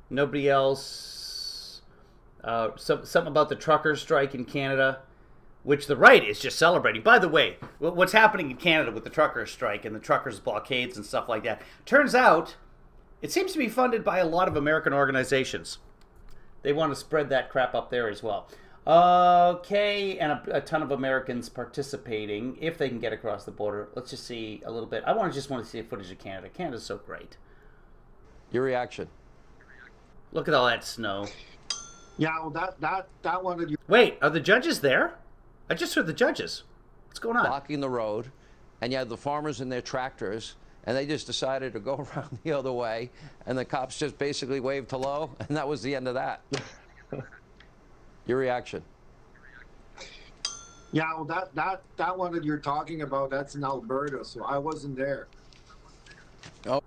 Nobody else. Something about the truckers' strike in Canada, which the right is just celebrating. By the way, what's happening in Canada with the truckers' strike and the truckers' blockades and stuff like that, turns out it seems to be funded by a lot of American organizations. They want to spread that crap up there as well. Okay, and a ton of Americans participating, if they can get across the border. Let's just see a little bit. I just want to see footage of Canada. Canada's so great. Your reaction? Look at all that snow. Yeah, well, that one of you. Wait, are the judges there? I just heard the judges. What's going on? Blocking the road, and you have the farmers in their tractors, and they just decided to go around the other way, and the cops just basically waved hello, and that was the end of that. Your reaction? Yeah, well, that one that you're talking about, that's in Alberta, so I wasn't there. Oh.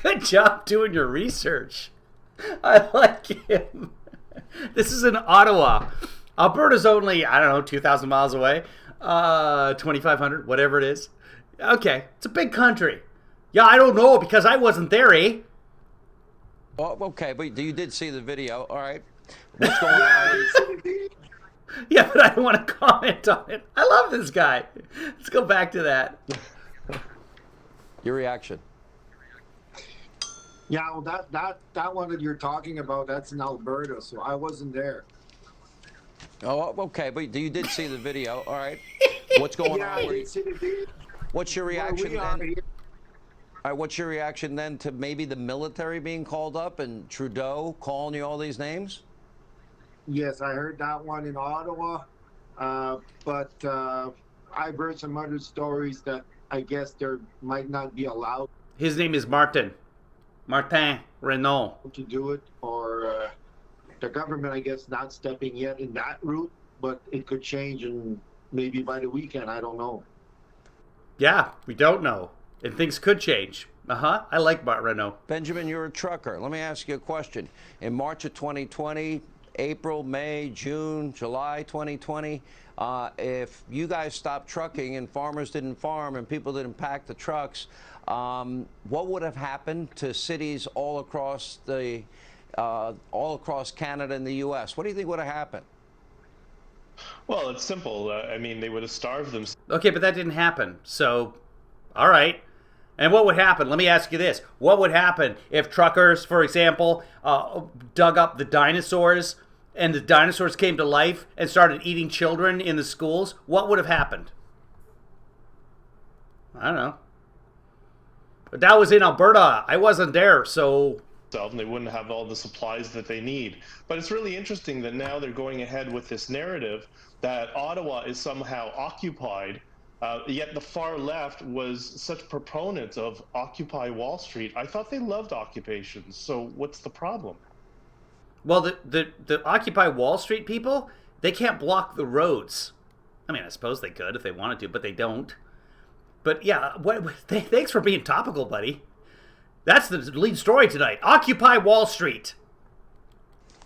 Good job doing your research. I like him. This is in Ottawa. Alberta's only, I don't know, 2,000 miles away. 2,500, whatever it is. Okay, it's a big country. Yeah, I don't know because I wasn't there, eh? Oh, okay, but you did see the video. All right. What's going on? Yeah, but I don't want to comment on it. I love this guy. Let's go back to that. Your reaction? Yeah, well, that one that you're talking about, that's in Alberta, so I wasn't there. Oh, okay, but you did see the video. All right. What's going Yeah, on? I did see the video. What's your reaction Well, then? All right, what's your reaction then to maybe the military being called up and Trudeau calling you all these names? Yes, I heard that one in Ottawa, but I've heard some other stories that I guess there might not be allowed. His name is Martin Renault. To do it, or the government, I guess, not stepping yet in that route, but it could change, and maybe by the weekend, I don't know. Yeah, we don't know. And things could change. I like Martin Renault. Benjamin, you're a trucker. Let me ask you a question. In March of 2020, April, May, June, July 2020, if you guys stopped trucking and farmers didn't farm and people didn't pack the trucks, what would have happened to cities all across Canada and the U.S.? What do you think would have happened? Well, it's simple. I mean, they would have starved them. Okay, but that didn't happen. So, all right. And what would happen? Let me ask you this. What would happen if truckers, for example, dug up the dinosaurs and the dinosaurs came to life and started eating children in the schools? What would have happened? I don't know. But that was in Alberta. I wasn't there, so... And they wouldn't have all the supplies that they need. But it's really interesting that now they're going ahead with this narrative that Ottawa is somehow occupied, yet the far left was such proponents of Occupy Wall Street. I thought they loved occupations, so what's the problem? Well, the Occupy Wall Street people, they can't block the roads. I mean, I suppose they could if they wanted to, but they don't. But yeah, thanks for being topical, buddy. That's the lead story tonight. Occupy Wall Street.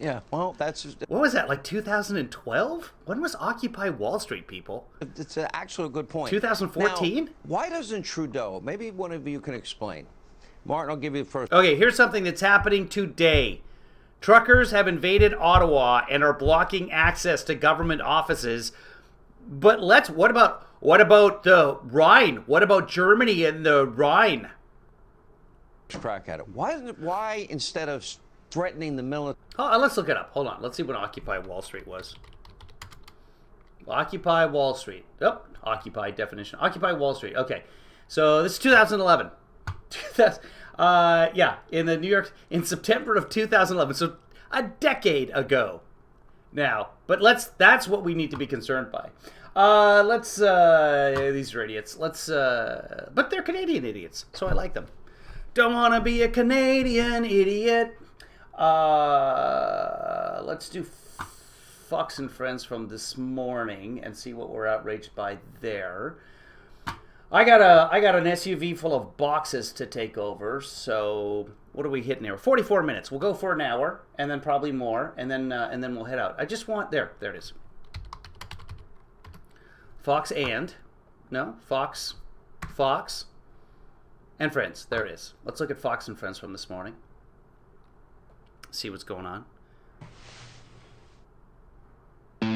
Yeah, well, that's... What was that, like 2012? When was Occupy Wall Street, people? It's actually a good point. 2014? Now, why doesn't Trudeau, maybe one of you can explain. Martin, I'll give you the first. Okay, here's something that's happening today. Truckers have invaded Ottawa and are blocking access to government offices. But what about the Rhine? What about Germany and the Rhine? Crack at it. Why instead of threatening the military? Oh, let's look it up. Hold on. Let's see when Occupy Wall Street was. Occupy Wall Street. Oh, Occupy definition. Occupy Wall Street. Okay. So this is 2011. Yeah, in the New York, in September of 2011. So a decade ago now. But that's what we need to be concerned by. These are idiots. But they're Canadian idiots, so I like them. Don't want to be a Canadian idiot. Let's do Fox and Friends from this morning and see what we're outraged by there. I got an SUV full of boxes to take over, so what are we hitting here? 44 minutes. We'll go for an hour, and then probably more, and then we'll head out. I just want there it is. Fox and Friends. There it is. Let's look at Fox and Friends from this morning. See what's going on. We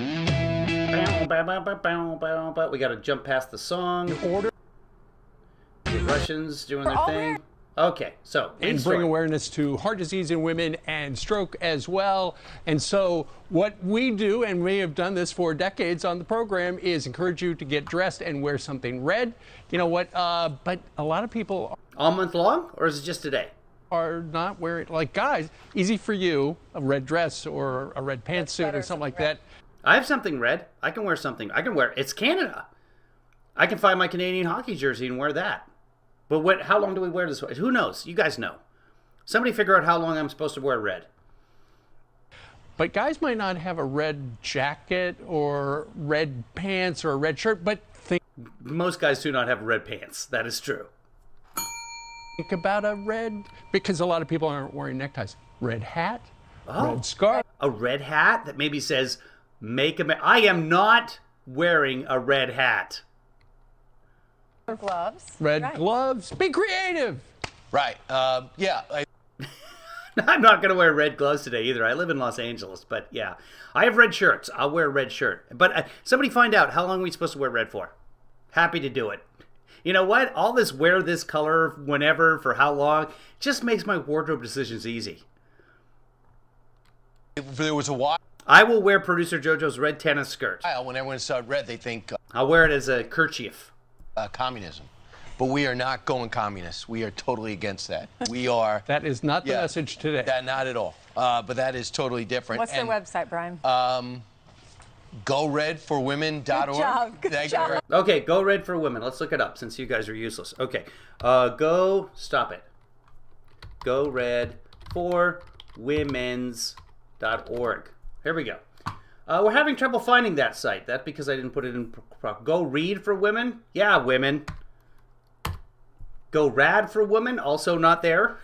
got to jump past the song. The Russians doing their thing. Okay, so and bring awareness to heart disease in women and stroke as well. And so what we do, and we have done this for decades on the program, is encourage you to get dressed and wear something red. You know what? But a lot of people... All month long, or is it just today? are not wearing, like guys, easy for you, a red dress or a red pantsuit or something like that. I have something red. I can wear something. I can wear, it's Canada. I can find my Canadian hockey jersey and wear that. But how long do we wear this? Who knows? You guys know. Somebody figure out how long I'm supposed to wear red. But guys might not have a red jacket or red pants or a red shirt, but most guys do not have red pants. That is true. Think about a red, because a lot of people aren't wearing neckties. Red hat, red scarf. A red hat that maybe says, make America. I am not wearing a red hat. Gloves. Red gloves. Be creative. Right. Yeah. I'm not going to wear red gloves today either. I live in Los Angeles, but yeah. I have red shirts. I'll wear a red shirt. But somebody find out, how long are we supposed to wear red for? Happy to do it. You know what? All this wear this color whenever, for how long, just makes my wardrobe decisions easy. There was a while. I will wear producer JoJo's red tennis skirt. When everyone saw red, they think I'll wear it as a kerchief. Communism. But we are not going communist. We are totally against that. We are. That is not the message today. Not at all. But that is totally different. What's their website, Brian? GoRedForWomen.org. Good job. Okay, Go Red for Women. Let's look it up since you guys are useless. Okay, stop it. GoRedForWomens.org. Here we go. We're having trouble finding that site. That's because I didn't put it in. Go Read for Women? Yeah, women. Go Rad for Women? Also not there.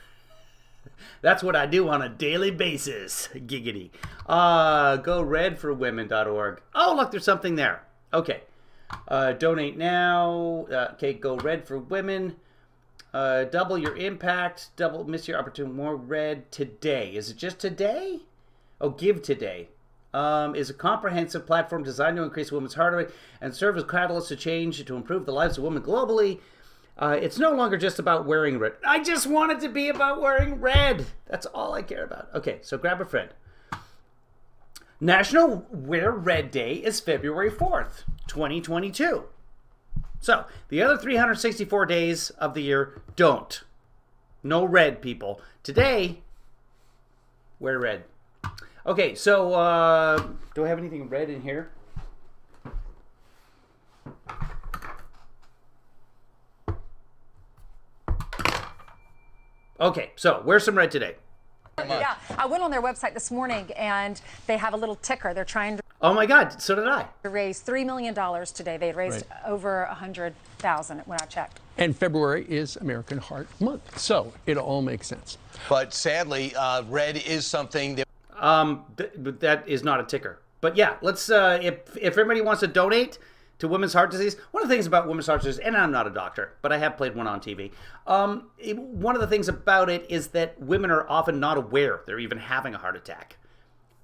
That's what I do on a daily basis. Giggity. GoRedForWomen.org. Oh, look, there's something there. Okay. Donate now. Okay, Go Red for Women. Double your impact. Miss your opportunity. More red today. Is it just today? Oh, Give Today. Is a comprehensive platform designed to increase women's heart rate and serve as catalyst to change to improve the lives of women globally. It's no longer just about wearing red. I just want it to be about wearing red. That's all I care about. Okay, so grab a friend. National Wear Red Day is February 4th, 2022. So, the other 364 days of the year, don't. No red, people. Today, wear red. Okay, so, do I have anything red in here? Okay, so wear some red today. Yeah, I went on their website this morning and they have a little ticker. They're trying to. Oh my God, so did I. Raise $3 million today. They had raised over $100,000 when I checked. And February is American Heart Month, so it all makes sense. But sadly, red is something that. That is not a ticker. But yeah, let's. If everybody wants to donate to women's heart disease, one of the things about women's heart disease, and I'm not a doctor, but I have played one on TV. One of the things about it is that women are often not aware they're even having a heart attack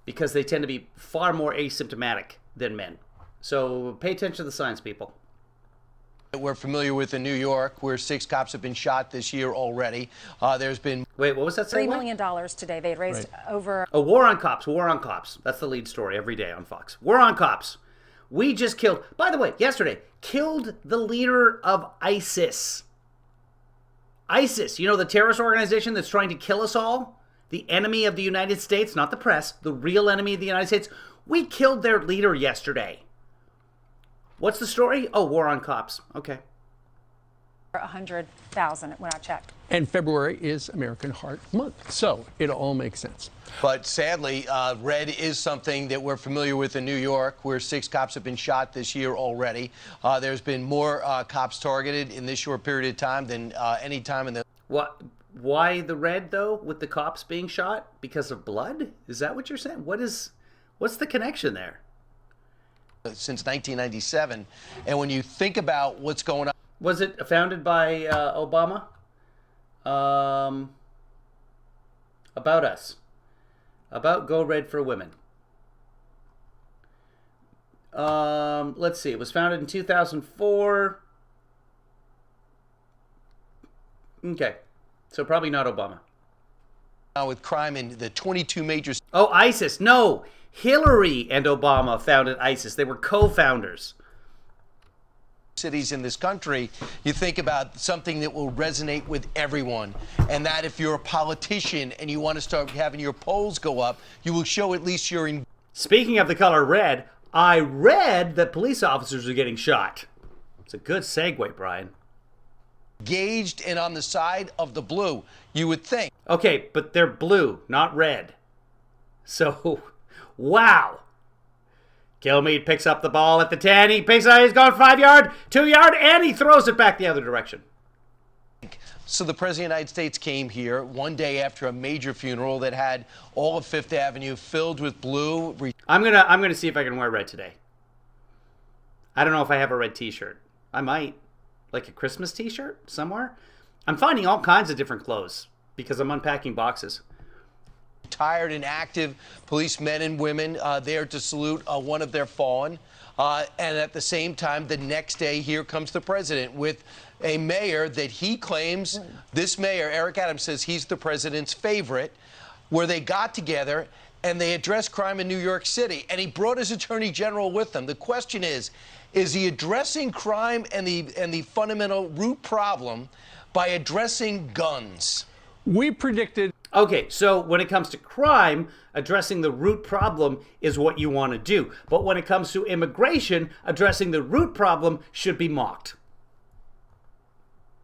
because they tend to be far more asymptomatic than men. So pay attention to the science, people. We're familiar with in New York, where 6 cops have been shot this year already. There's been. Wait, what was that? $3 million today. They had raised over. A war on cops. War on cops. That's the lead story every day on Fox. War on cops. We just killed, by the way, yesterday, killed the leader of ISIS. ISIS, you know, the terrorist organization that's trying to kill us all? The enemy of the United States, not the press, the real enemy of the United States. We killed their leader yesterday. What's the story? Oh, war on cops. Okay. 100,000 when I checked. And February is American Heart Month, so it all makes sense. But sadly, red is something that we're familiar with in New York, where 6 cops have been shot this year already. There's been more cops targeted in this short period of time than any time in the. What? Why the red though, with the cops being shot because of blood? Is that what you're saying? What's the connection there? Since 1997, and when you think about what's going on. Was it founded by Obama? About us. About Go Red for Women. Let's see. It was founded in 2004. Okay. So probably not Obama. With crime in the 22 major. Oh, ISIS. No. Hillary and Obama founded ISIS. They were co-founders. cities in this country, you think about something that will resonate with everyone, and that if you're a politician and you want to start having your polls go up, you will show at least you're in. Speaking of the color red, I read that police officers are getting shot. It's a good segue, Brian. Engaged and on the side of the blue, you would think. Okay, but they're blue, not red. So, wow. Kilmeade picks up the ball at the 10. He picks it, he's gone 5 yard, 2 yard, and he throws it back the other direction. So the President of the United States came here one day after a major funeral that had all of Fifth Avenue filled with blue. I'm gonna see if I can wear red today. I don't know if I have a red t-shirt. I might. Like a Christmas t-shirt somewhere. I'm finding all kinds of different clothes because I'm unpacking boxes. Retired and active policemen and women there to salute one of their fallen. And at the same time, the next day, here comes the president with a mayor that he claims, this mayor, Eric Adams, says he's the president's favorite, where they got together and they addressed crime in New York City. And he brought his attorney general with him. The question is he addressing crime and the fundamental root problem by addressing guns? We predicted. Okay, so when it comes to crime, addressing the root problem is what you want to do. But when it comes to immigration, addressing the root problem should be mocked.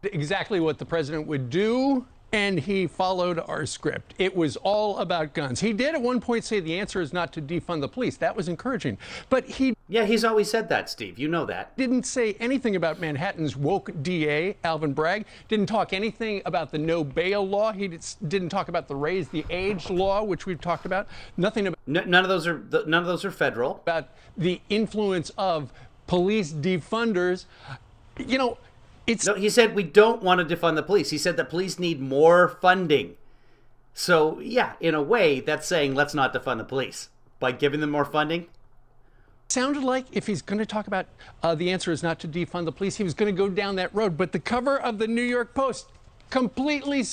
Exactly what the president would do, and he followed our script. It was all about guns. He did at one point say the answer is not to defund the police. That was encouraging. But he's always said that, Steve. You know that. Didn't say anything about Manhattan's woke DA, Alvin Bragg. Didn't talk anything about the no bail law. He didn't talk about the raise the age law, which we've talked about. Nothing about. None of those are federal. About the influence of police defunders. You know. No, he said we don't want to defund the police. He said that police need more funding. So, yeah, in a way, that's saying let's not defund the police by giving them more funding. Sounded like if he's going to talk about the answer is not to defund the police, he was going to go down that road. But the cover of the New York Post completely.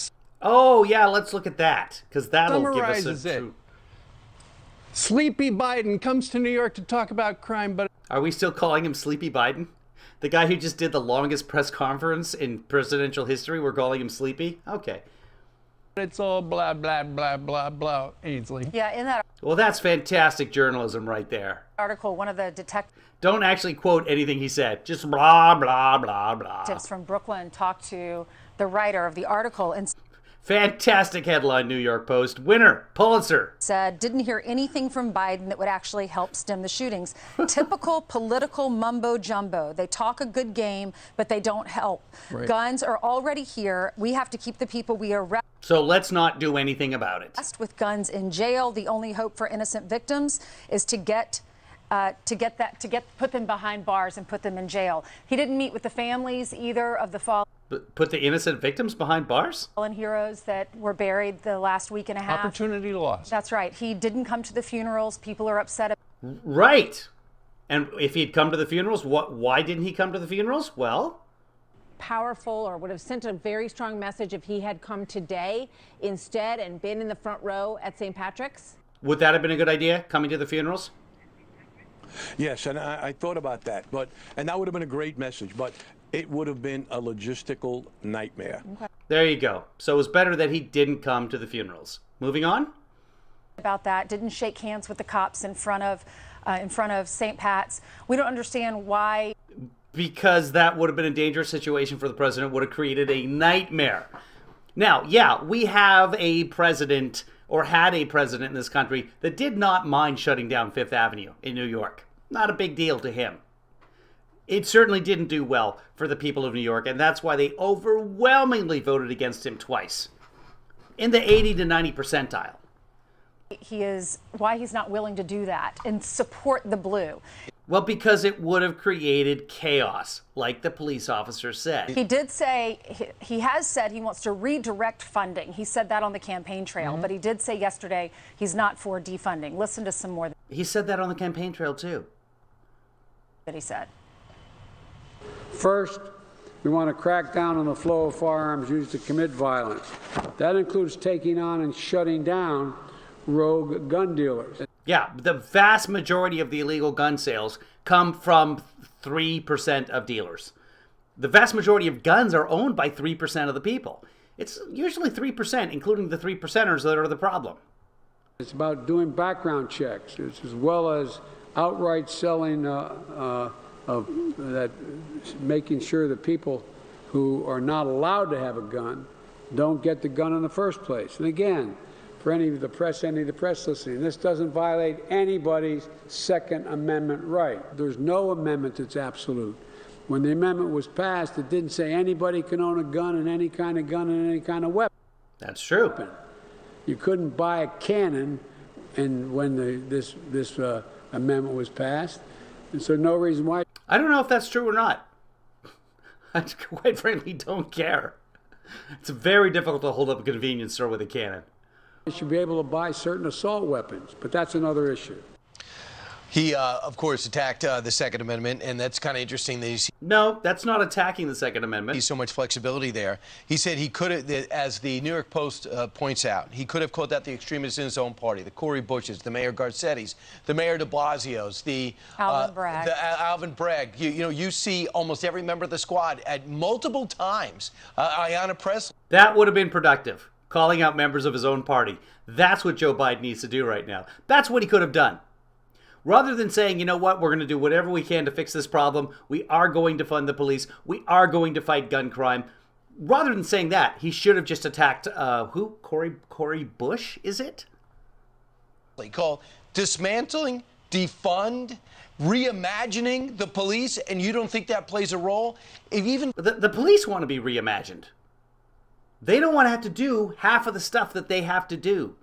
Oh, yeah, let's look at that, because that'll summarizes give us it. Sleepy Biden comes to New York to talk about crime, but. Are we still calling him Sleepy Biden? The guy who just did the longest press conference in presidential history, we're calling him Sleepy? Okay. It's all blah, blah, blah, blah, blah, Ainsley. Yeah, in that Well, that's fantastic journalism right there. article, one of the detectives Don't actually quote anything he said. Just blah, blah, blah, blah. from Brooklyn talked to the writer of the article and Fantastic headline, New York Post. Winner, Pulitzer. said, didn't hear anything from Biden that would actually help stem the shootings. Typical political mumbo jumbo. They talk a good game, but they don't help. Right. Guns are already here. We have to keep the people we arrest So let's not do anything about it. with guns in jail. The only hope for innocent victims is to put them behind bars and put them in jail. He didn't meet with the families either of the fallen Put the innocent victims behind bars? heroes that were buried the last week and a half. Opportunity lost. That's right. He didn't come to the funerals. People are upset. Right. And if he'd come to the funerals, why didn't he come to the funerals? Well, powerful, or would have sent a very strong message if he had come today instead and been in the front row at St. Patrick's. would that have been a good idea, coming to the funerals? Yes, and I thought about that, and that would have been a great message, but it would have been a logistical nightmare. Okay. There you go. So it was better that he didn't come to the funerals. Moving on. About that, didn't shake hands with the cops in front of St. Pat's. We don't understand why. Because that would have been a dangerous situation for the president, would have created a nightmare. Now, yeah, we have a president, or had a president in this country, that did not mind shutting down Fifth Avenue in New York. Not a big deal to him. It certainly didn't do well for the people of New York, and that's why they overwhelmingly voted against him twice. In the 80 to 90 percentile. Why he's not willing to do that and support the blue. Well, because it would have created chaos, like the police officer said. He did say, he has said he wants to redirect funding. He said that on the campaign trail, but he did say yesterday he's not for defunding. Listen to some more. He said that on the campaign trail, too. That he said. First, we want to crack down on the flow of firearms used to commit violence. That includes taking on and shutting down rogue gun dealers. Yeah, the vast majority of the illegal gun sales come from 3% of dealers. The vast majority of guns are owned by 3% of the people. It's usually 3%, including the 3%ers that are the problem. It's about doing background checks, as well as outright selling of that, making sure that people who are not allowed to have a gun don't get the gun in the first place. And again, for any of the press listening, this doesn't violate anybody's Second Amendment right. There's no amendment that's absolute. When the amendment was passed, it didn't say anybody can own a gun and any kind of gun and any kind of weapon. That's true. You couldn't buy a cannon, and when this amendment was passed, and so no reason why. I don't know if that's true or not. I quite frankly don't care. It's very difficult to hold up a convenience store with a cannon. You should be able to buy certain assault weapons, but that's another issue. He, of course, attacked the Second Amendment, and that's kind of interesting that he's... No, that's not attacking the Second Amendment. He's so much flexibility there. He said he could have, as the New York Post points out, he could have called out the extremists in his own party, the Cori Bushes, the Mayor Garcetti's, the Mayor de Blasio's, the Alvin Bragg. You see almost every member of the squad at multiple times. Ayanna Pressley. That would have been productive, calling out members of his own party. That's what Joe Biden needs to do right now. That's what he could have done. Rather than saying, you know what, we're going to do whatever we can to fix this problem. We are going to fund the police. We are going to fight gun crime. Rather than saying that, he should have just attacked, who? Cori Bush, is it? Called dismantling, defund, reimagining the police, and you don't think that plays a role? If even the police want to be reimagined. They don't want to have to do half of the stuff that they have to do.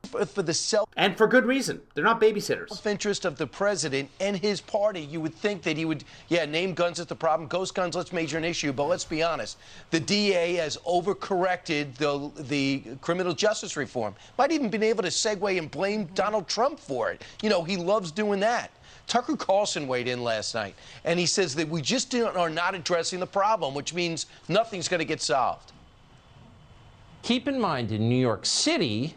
For the self and for good reason. They're not babysitters. Self-interest of the president and his party, you would think that he would, name guns as the problem. Ghost guns, let's major an issue. But let's be honest, the DA has overcorrected the criminal justice reform. Might even been able to segue and blame Donald Trump for it. He loves doing that. Tucker Carlson weighed in last night, and he says that we just are not addressing the problem, which means nothing's going to get solved. Keep in mind, in New York City,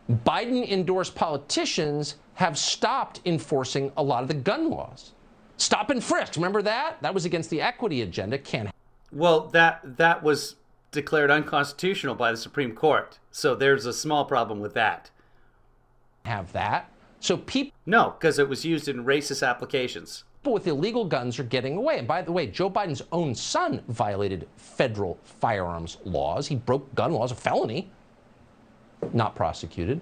Biden-endorsed politicians have stopped enforcing a lot of the gun laws. Stop and frisk, remember that? That was against the equity agenda. Well, that was declared unconstitutional by the Supreme Court. So there's a small problem with that. Have that. So people... No, because it was used in racist applications. People with illegal guns are getting away. And by the way, Joe Biden's own son violated federal firearms laws. He broke gun laws, a felony. Not prosecuted.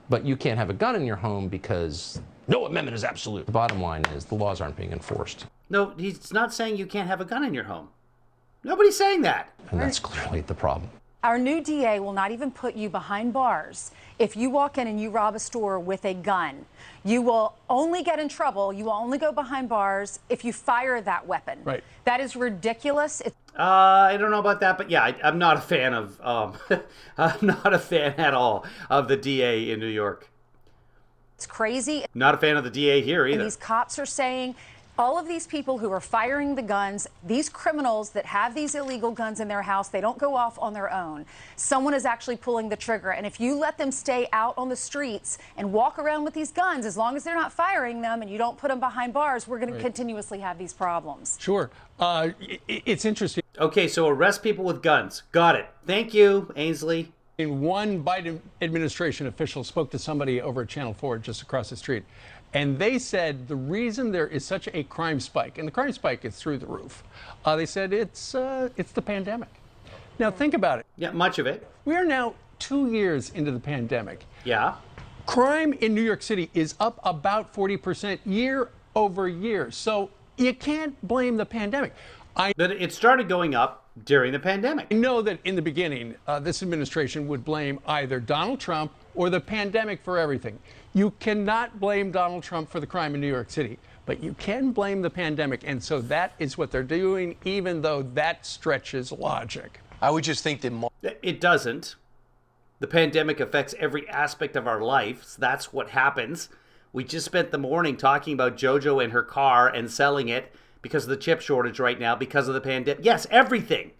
But you can't have a gun in your home because no amendment is absolute. The bottom line is the laws aren't being enforced. No, he's not saying you can't have a gun in your home. Nobody's saying that. And that's clearly the problem. Our new DA will not even put you behind bars if you walk in and you rob a store with a gun. You will only get in trouble, you will only go behind bars if you fire that weapon. Right. That is ridiculous. I don't know about that, but yeah, I'm not a fan of, I'm not a fan at all of the DA in New York. It's crazy. Not a fan of the DA here either. And these cops are saying all of these people who are firing the guns, these criminals that have these illegal guns in their house, they don't go off on their own. Someone is actually pulling the trigger. And if you let them stay out on the streets and walk around with these guns, as long as they're not firing them and you don't put them behind bars, we're going to continuously have these problems. Sure. It's interesting. Okay, so arrest people with guns. Got it. Thank you, Ainsley. One Biden administration official spoke to somebody over at Channel 4 just across the street. And they said the reason there is such a crime spike, and the crime spike is through the roof, they said it's the pandemic. Now think about it. Yeah, much of it. We are now 2 years into the pandemic. Yeah. Crime in New York City is up about 40% year over year. So you can't blame the pandemic. But it started going up during the pandemic. I know that in the beginning, this administration would blame either Donald Trump or the pandemic for everything. You cannot blame Donald Trump for the crime in New York City, but you can blame the pandemic. And so that is what they're doing, even though that stretches logic. I would just think that... It doesn't. The pandemic affects every aspect of our lives. That's what happens. We just spent the morning talking about JoJo and her car and selling it because of the chip shortage right now, because of the pandemic. Yes, everything.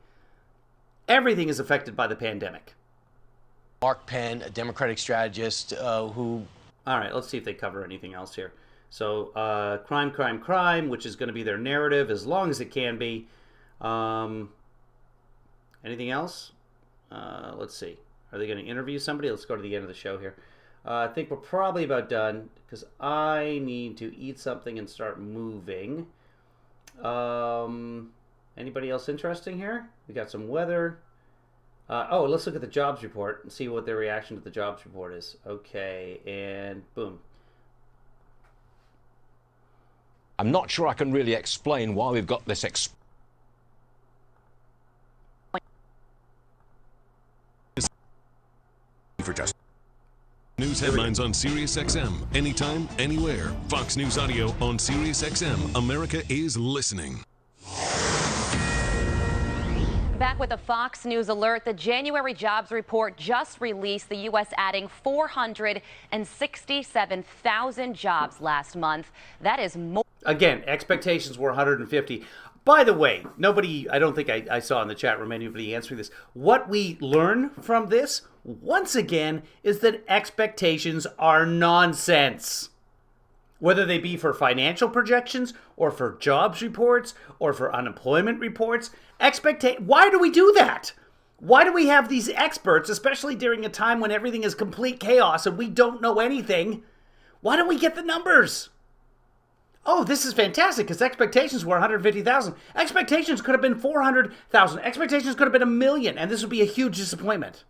Everything is affected by the pandemic. Mark Penn, a Democratic strategist who... All right, let's see if they cover anything else here. So crime, crime, crime, which is going to be their narrative as long as it can be. Anything else? Let's see. Are they going to interview somebody? Let's go to the end of the show here. I think we're probably about done because I need to eat something and start moving. Anybody else interesting here? We got some weather. Oh, let's look at the jobs report and see what their reaction to the jobs report is. Okay, and boom. I'm not sure I can really explain why we've got this for just news headlines on SiriusXM anytime, anywhere. Fox News Audio on SiriusXM. America is listening. Back with a Fox News alert. The January jobs report just released, the U.S. adding 467,000 jobs last month. That is more. Again, expectations were 150. By the way, nobody, I don't think I saw in the chat room anybody answering this. What we learn from this, once again, is that expectations are nonsense. Whether they be for financial projections or for jobs reports or for unemployment reports, why do we do that? Why do we have these experts, especially during a time when everything is complete chaos and we don't know anything? Why don't we get the numbers? Oh, this is fantastic because expectations were 150,000. Expectations could have been 400,000. Expectations could have been 1 million, and this would be a huge disappointment.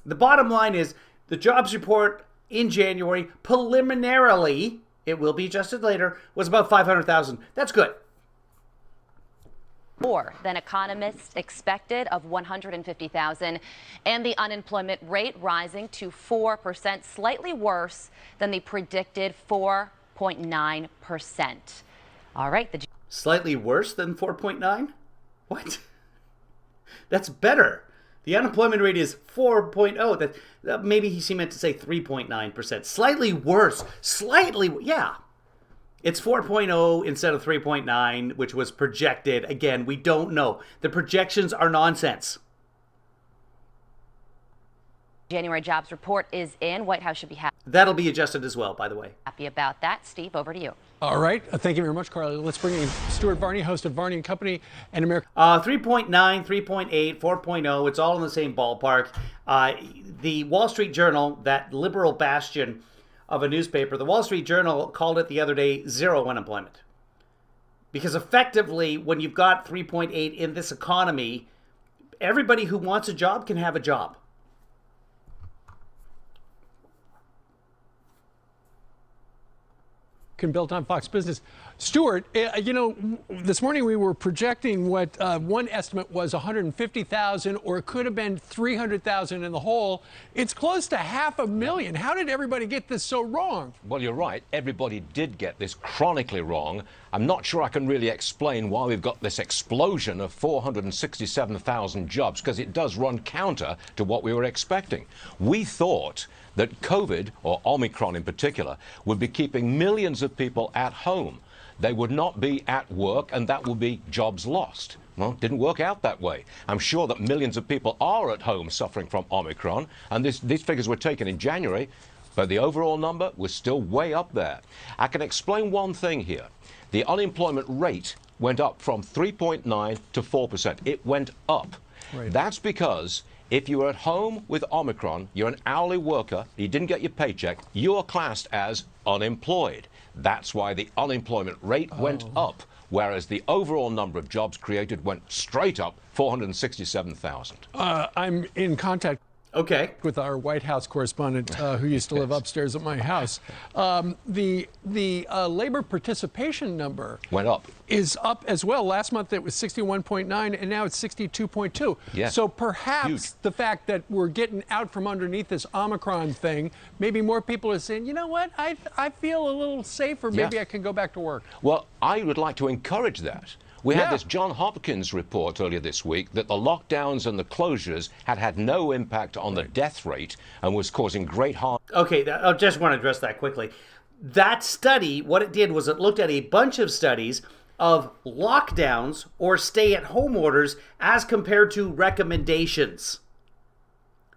The bottom line is the jobs report in January, preliminarily, it will be adjusted later, was about 500,000. That's good. More than economists expected of 150,000, and the unemployment rate rising to 4%, slightly worse than the predicted 4.9%. All right. Slightly worse than 4.9? What? That's better. The unemployment rate is 4.0. That maybe he meant to say 3.9%. Slightly worse. Yeah. It's 4.0 instead of 3.9, which was projected. Again, we don't know. The projections are nonsense. January jobs report is in. White House should be happy. That'll be adjusted as well, by the way. Happy about that. Steve, over to you. All right. Thank you very much, Carly. Let's bring in Stuart Varney, host of Varney & Company and America. 3.9, 3.8, 4.0. It's all in the same ballpark. The Wall Street Journal, that liberal bastion of a newspaper, the Wall Street Journal called it the other day zero unemployment. Because effectively, when you've got 3.8 in this economy, everybody who wants a job can have a job. Built on Fox Business. Stuart, this morning we were projecting what one estimate was 150,000, or it could have been 300,000 in the hole. It's close to 500,000. How did everybody get this so wrong? Well, you're right. Everybody did get this chronically wrong. I'm not sure I can really explain why we've got this explosion of 467,000 jobs, because it does run counter to what we were expecting. We thought that COVID, or Omicron in particular, would be keeping millions of people at home. They would not be at work, and that will be jobs lost. Well, it didn't work out that way. I'm sure that millions of people are at home suffering from Omicron, and these figures were taken in January, but the overall number was still way up there. I can explain one thing here. The unemployment rate went up from 3.9 to 4%. It went up. Right. That's because if you were at home with Omicron, you're an hourly worker, you didn't get your paycheck, you are classed as unemployed. That's why the unemployment rate went up, whereas the overall number of jobs created went straight up, 467,000. I'm in contact with our White House correspondent who used to live upstairs at my house. The labor participation number went up. Is up as well. Last month it was 61.9 and now it's 62.2. Yeah. So perhaps the fact that we're getting out from underneath this Omicron thing, maybe more people are saying, you know what, I feel a little safer. Maybe I can go back to work. Well, I would like to encourage that. We had this John Hopkins report earlier this week that the lockdowns and the closures had no impact on the death rate and was causing great harm. Okay, I just want to address that quickly. That study, what it did was it looked at a bunch of studies of lockdowns or stay-at-home orders as compared to recommendations.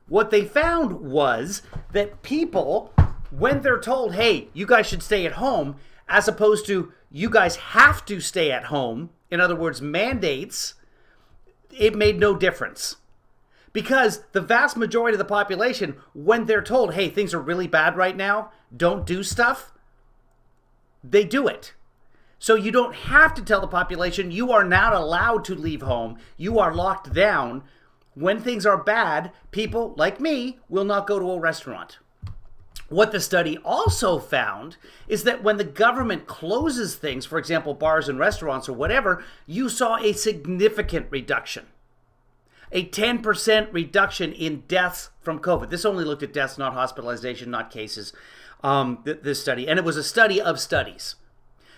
What they found was that people when they're told, hey, you guys should stay at home, as opposed to you guys have to stay at home, in other words, mandates, it made no difference. Because the vast majority of the population, when they're told, hey, things are really bad right now, don't do stuff, they do it. So you don't have to tell the population you are not allowed to leave home. You are locked down. When things are bad, people like me will not go to a restaurant. What the study also found is that when the government closes things, for example, bars and restaurants or whatever, you saw a significant reduction. A 10% reduction in deaths from COVID. This only looked at deaths, not hospitalization, not cases, this study. And it was a study of studies.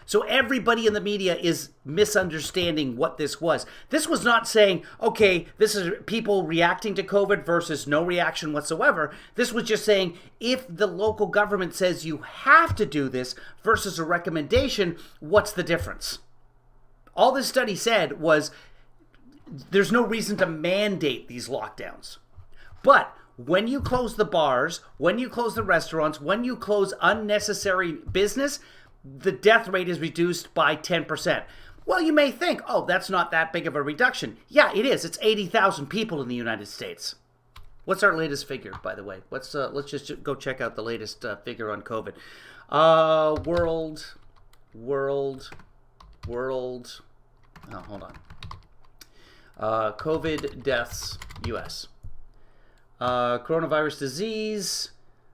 So everybody in the media is misunderstanding what this was. This was not saying, okay, this is people reacting to COVID versus no reaction whatsoever. This was just saying, if the local government says you have to do this versus a recommendation, what's the difference? All this study said was, there's no reason to mandate these lockdowns. But when you close the bars, when you close the restaurants, when you close unnecessary business, the death rate is reduced by 10%. Well, you may think, oh, that's not that big of a reduction. Yeah, it is. It's 80,000 people in the United States. What's our latest figure, by the way? Let's just go check out the latest figure on COVID. World. Oh, hold on. COVID deaths, U.S. Coronavirus disease.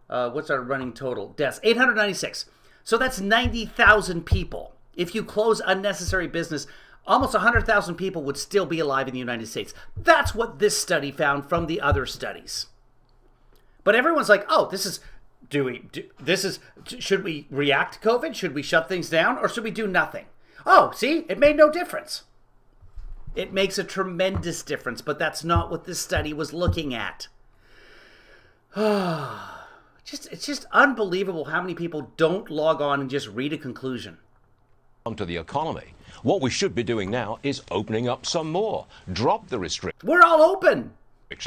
What's our running total? Deaths, 896. So that's 90,000 people. If you close unnecessary business, almost 100,000 people would still be alive in the United States. That's what this study found from the other studies. But everyone's like, oh, should we react to COVID? Should we shut things down? Or should we do nothing? Oh, see, it made no difference. It makes a tremendous difference, but that's not what this study was looking at. It's just unbelievable how many people don't log on and just read a conclusion. To the economy. What we should be doing now is opening up some more. Drop the restrictions. We're all open.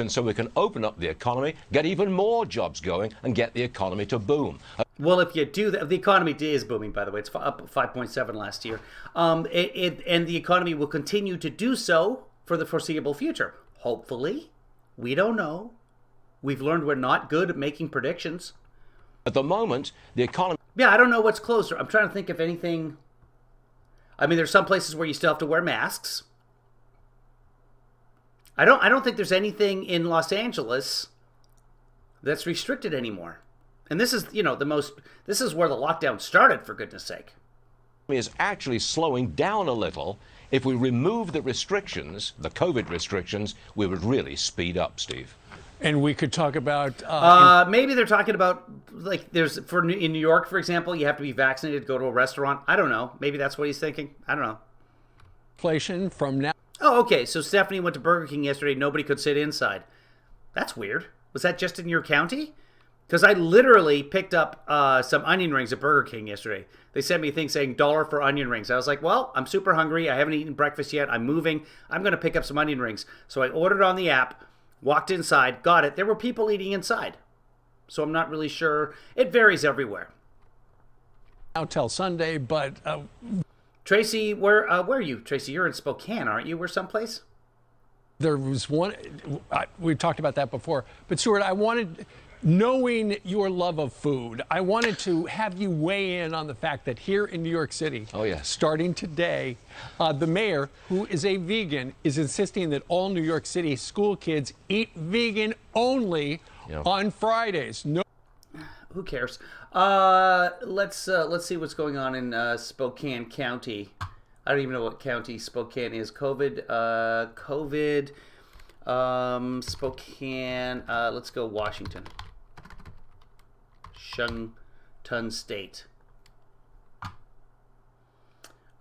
So we can open up the economy, get even more jobs going, and get the economy to boom. Well, if you do that, the economy is booming, by the way. It's up 5.7 last year. And the economy will continue to do so for the foreseeable future. Hopefully. We don't know. We've learned we're not good at making predictions. At the moment, the economy... Yeah, I don't know what's closer. I'm trying to think of anything... I mean, there's some places where you still have to wear masks. I don't think there's anything in Los Angeles that's restricted anymore. And this is, this is where the lockdown started, for goodness sake. Is actually slowing down a little. If we remove the restrictions, the COVID restrictions, we would really speed up, Steve. And we could talk about... maybe they're talking about, like, in New York, for example, you have to be vaccinated to go to a restaurant. I don't know. Maybe that's what he's thinking. I don't know. Inflation from now... Oh, okay. So Stephanie went to Burger King yesterday. Nobody could sit inside. That's weird. Was that just in your county? Because I literally picked up some onion rings at Burger King yesterday. They sent me a thing saying $1 for onion rings. I was like, well, I'm super hungry. I haven't eaten breakfast yet. I'm moving. I'm going to pick up some onion rings. So I ordered on the app, walked inside, got it. There were people eating inside. So I'm not really sure. It varies everywhere. Out till Sunday, but... Tracy, where are you? Tracy, you're in Spokane, aren't you? Or someplace? There was one... we've talked about that before. But Stuart, I wanted... Knowing your love of food, I wanted to have you weigh in on the fact that here in New York City, starting today, the mayor, who is a vegan, is insisting that all New York City school kids eat vegan only on Fridays. No. Who cares? Let's see what's going on in Spokane County. I don't even know what county Spokane is. COVID. Spokane. Let's go Washington. Shungton State.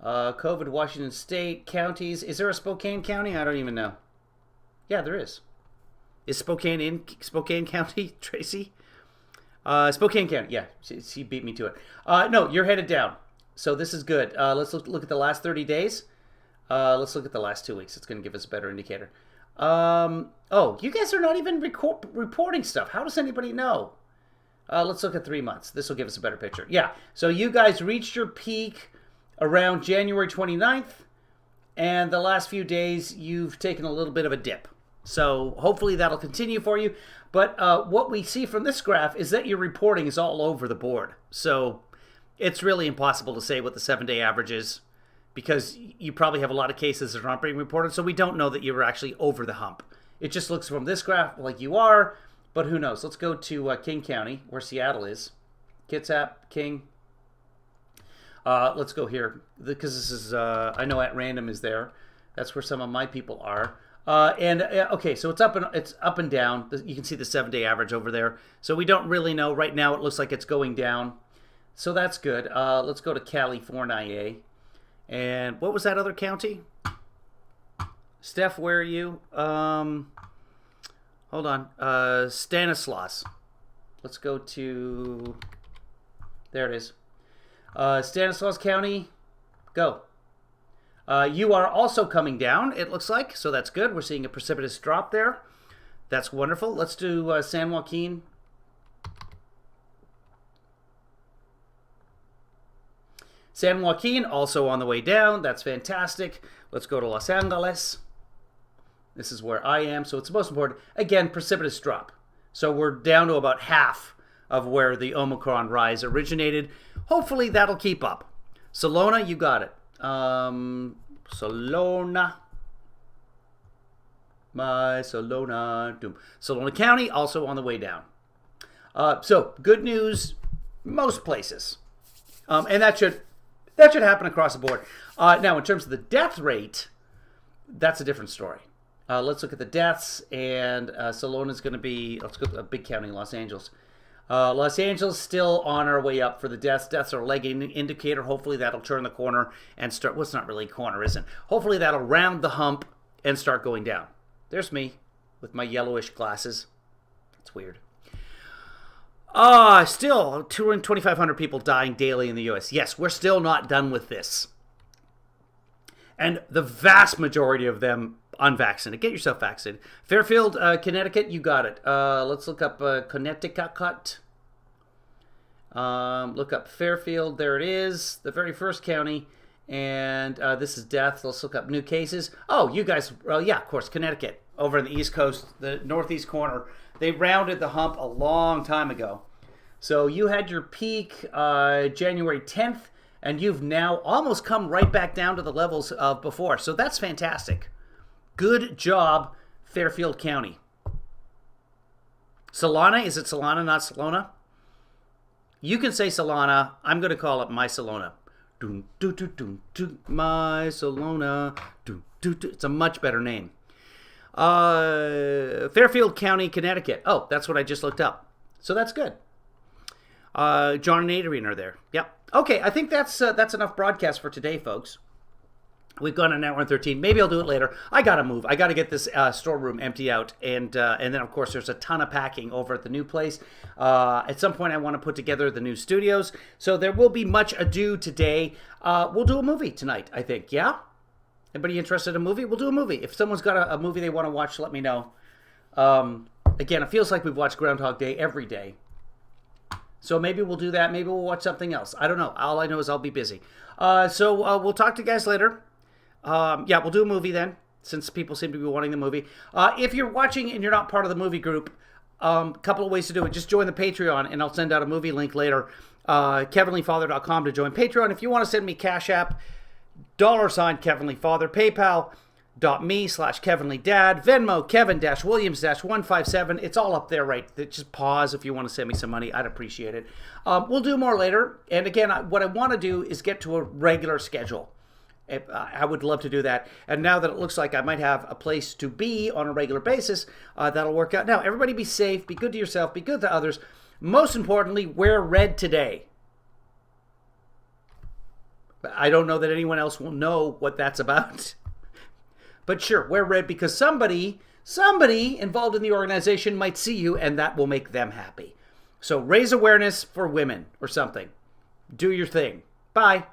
COVID, Washington State, counties. Is there a Spokane County? I don't even know. Yeah, there is. Is Spokane in Spokane County, Tracy? Spokane County. Yeah, she beat me to it. No, you're headed down. So this is good. Let's look at the last 30 days. Let's look at the last 2 weeks. It's going to give us a better indicator. Oh, you guys are not even reporting stuff. How does anybody know? Let's look at 3 months. This will give us a better picture. Yeah, so you guys reached your peak around January 29th, and the last few days you've taken a little bit of a dip. So hopefully that'll continue for you. But what we see from this graph is that your reporting is all over the board. So it's really impossible to say what the 7-day average is, because you probably have a lot of cases that aren't being reported, so we don't know that you're actually over the hump. It just looks from this graph like you are, but who knows? Let's go to King County, where Seattle is. Kitsap, King. Let's go here, because this is, I know At Random is there. That's where some of my people are. Okay, so it's up and down. You can see the 7-day average over there. So we don't really know. Right now it looks like it's going down. So that's good. Let's go to California. And what was that other county? Steph, where are you? Hold on. Stanislaus. Let's go to... There it is. Stanislaus County. Go. You are also coming down, it looks like. So that's good. We're seeing a precipitous drop there. That's wonderful. Let's do San Joaquin. San Joaquin, also on the way down. That's fantastic. Let's go to Los Angeles. This is where I am, so it's most important. Again, precipitous drop. So we're down to about half of where the Omicron rise originated. Hopefully that'll keep up. Salona, you got it. Salona. My Salona. Salona County, also on the way down. So good news, most places. And that should happen across the board. Now, in terms of the death rate, that's a different story. Let's look at the deaths, and Salona's going to be, let's go to a big county, Los Angeles. Los Angeles still on our way up for the deaths. Deaths are a lagging indicator. Hopefully that'll turn the corner and start, well, it's not really a corner, isn't it? Hopefully that'll round the hump and start going down. There's me with my yellowish glasses. That's weird. Still 2,500 people dying daily in the U.S. Yes, we're still not done with this. And the vast majority of them unvaccinated. Get yourself vaccinated. Fairfield, Connecticut, you got it. Let's look up Connecticut. Look up Fairfield. There it is. The very first county. And this is death. Let's look up new cases. Oh, you guys, yeah, of course, Connecticut. Over in the East Coast, the northeast corner. They rounded the hump a long time ago. So you had your peak January 10th, and you've now almost come right back down to the levels of before. So that's fantastic. Good job, Fairfield County. Solana, is it Solana, not Salona? You can say Solana. I'm going to call it My Salona. My Salona. It's a much better name. Fairfield County, Connecticut. Oh, that's what I just looked up. So that's good. John and Adrian are there. Yep. Okay, I think that's enough broadcast for today, folks. We've gone an hour and 13. Maybe I'll do it later. I gotta move. I gotta get this storeroom empty out, and then of course there's a ton of packing over at the new place. At some point, I want to put together the new studios, so there will be much ado today. We'll do a movie tonight, I think. Yeah. Anybody interested in a movie? We'll do a movie. If someone's got a movie they want to watch, let me know. Again, it feels like we've watched Groundhog Day every day. So maybe we'll do that. Maybe we'll watch something else. I don't know. All I know is I'll be busy. So we'll talk to you guys later. Yeah, we'll do a movie then, since people seem to be wanting the movie. If you're watching and you're not part of the movie group, a couple of ways to do it. Just join the Patreon, and I'll send out a movie link later. KevinlyFather.com to join Patreon. If you want to send me Cash App, $KevinlyFather, PayPal.me/KevinlyDad, Venmo, Kevin-Williams-157. It's all up there, right? Just pause if you want to send me some money. I'd appreciate it. We'll do more later. And again, what I want to do is get to a regular schedule. I would love to do that. And now that it looks like I might have a place to be on a regular basis, that'll work out. Now, everybody be safe, be good to yourself, be good to others. Most importantly, wear red today. I don't know that anyone else will know what that's about. But sure, wear red because somebody involved in the organization might see you, and that will make them happy. So raise awareness for women or something. Do your thing. Bye.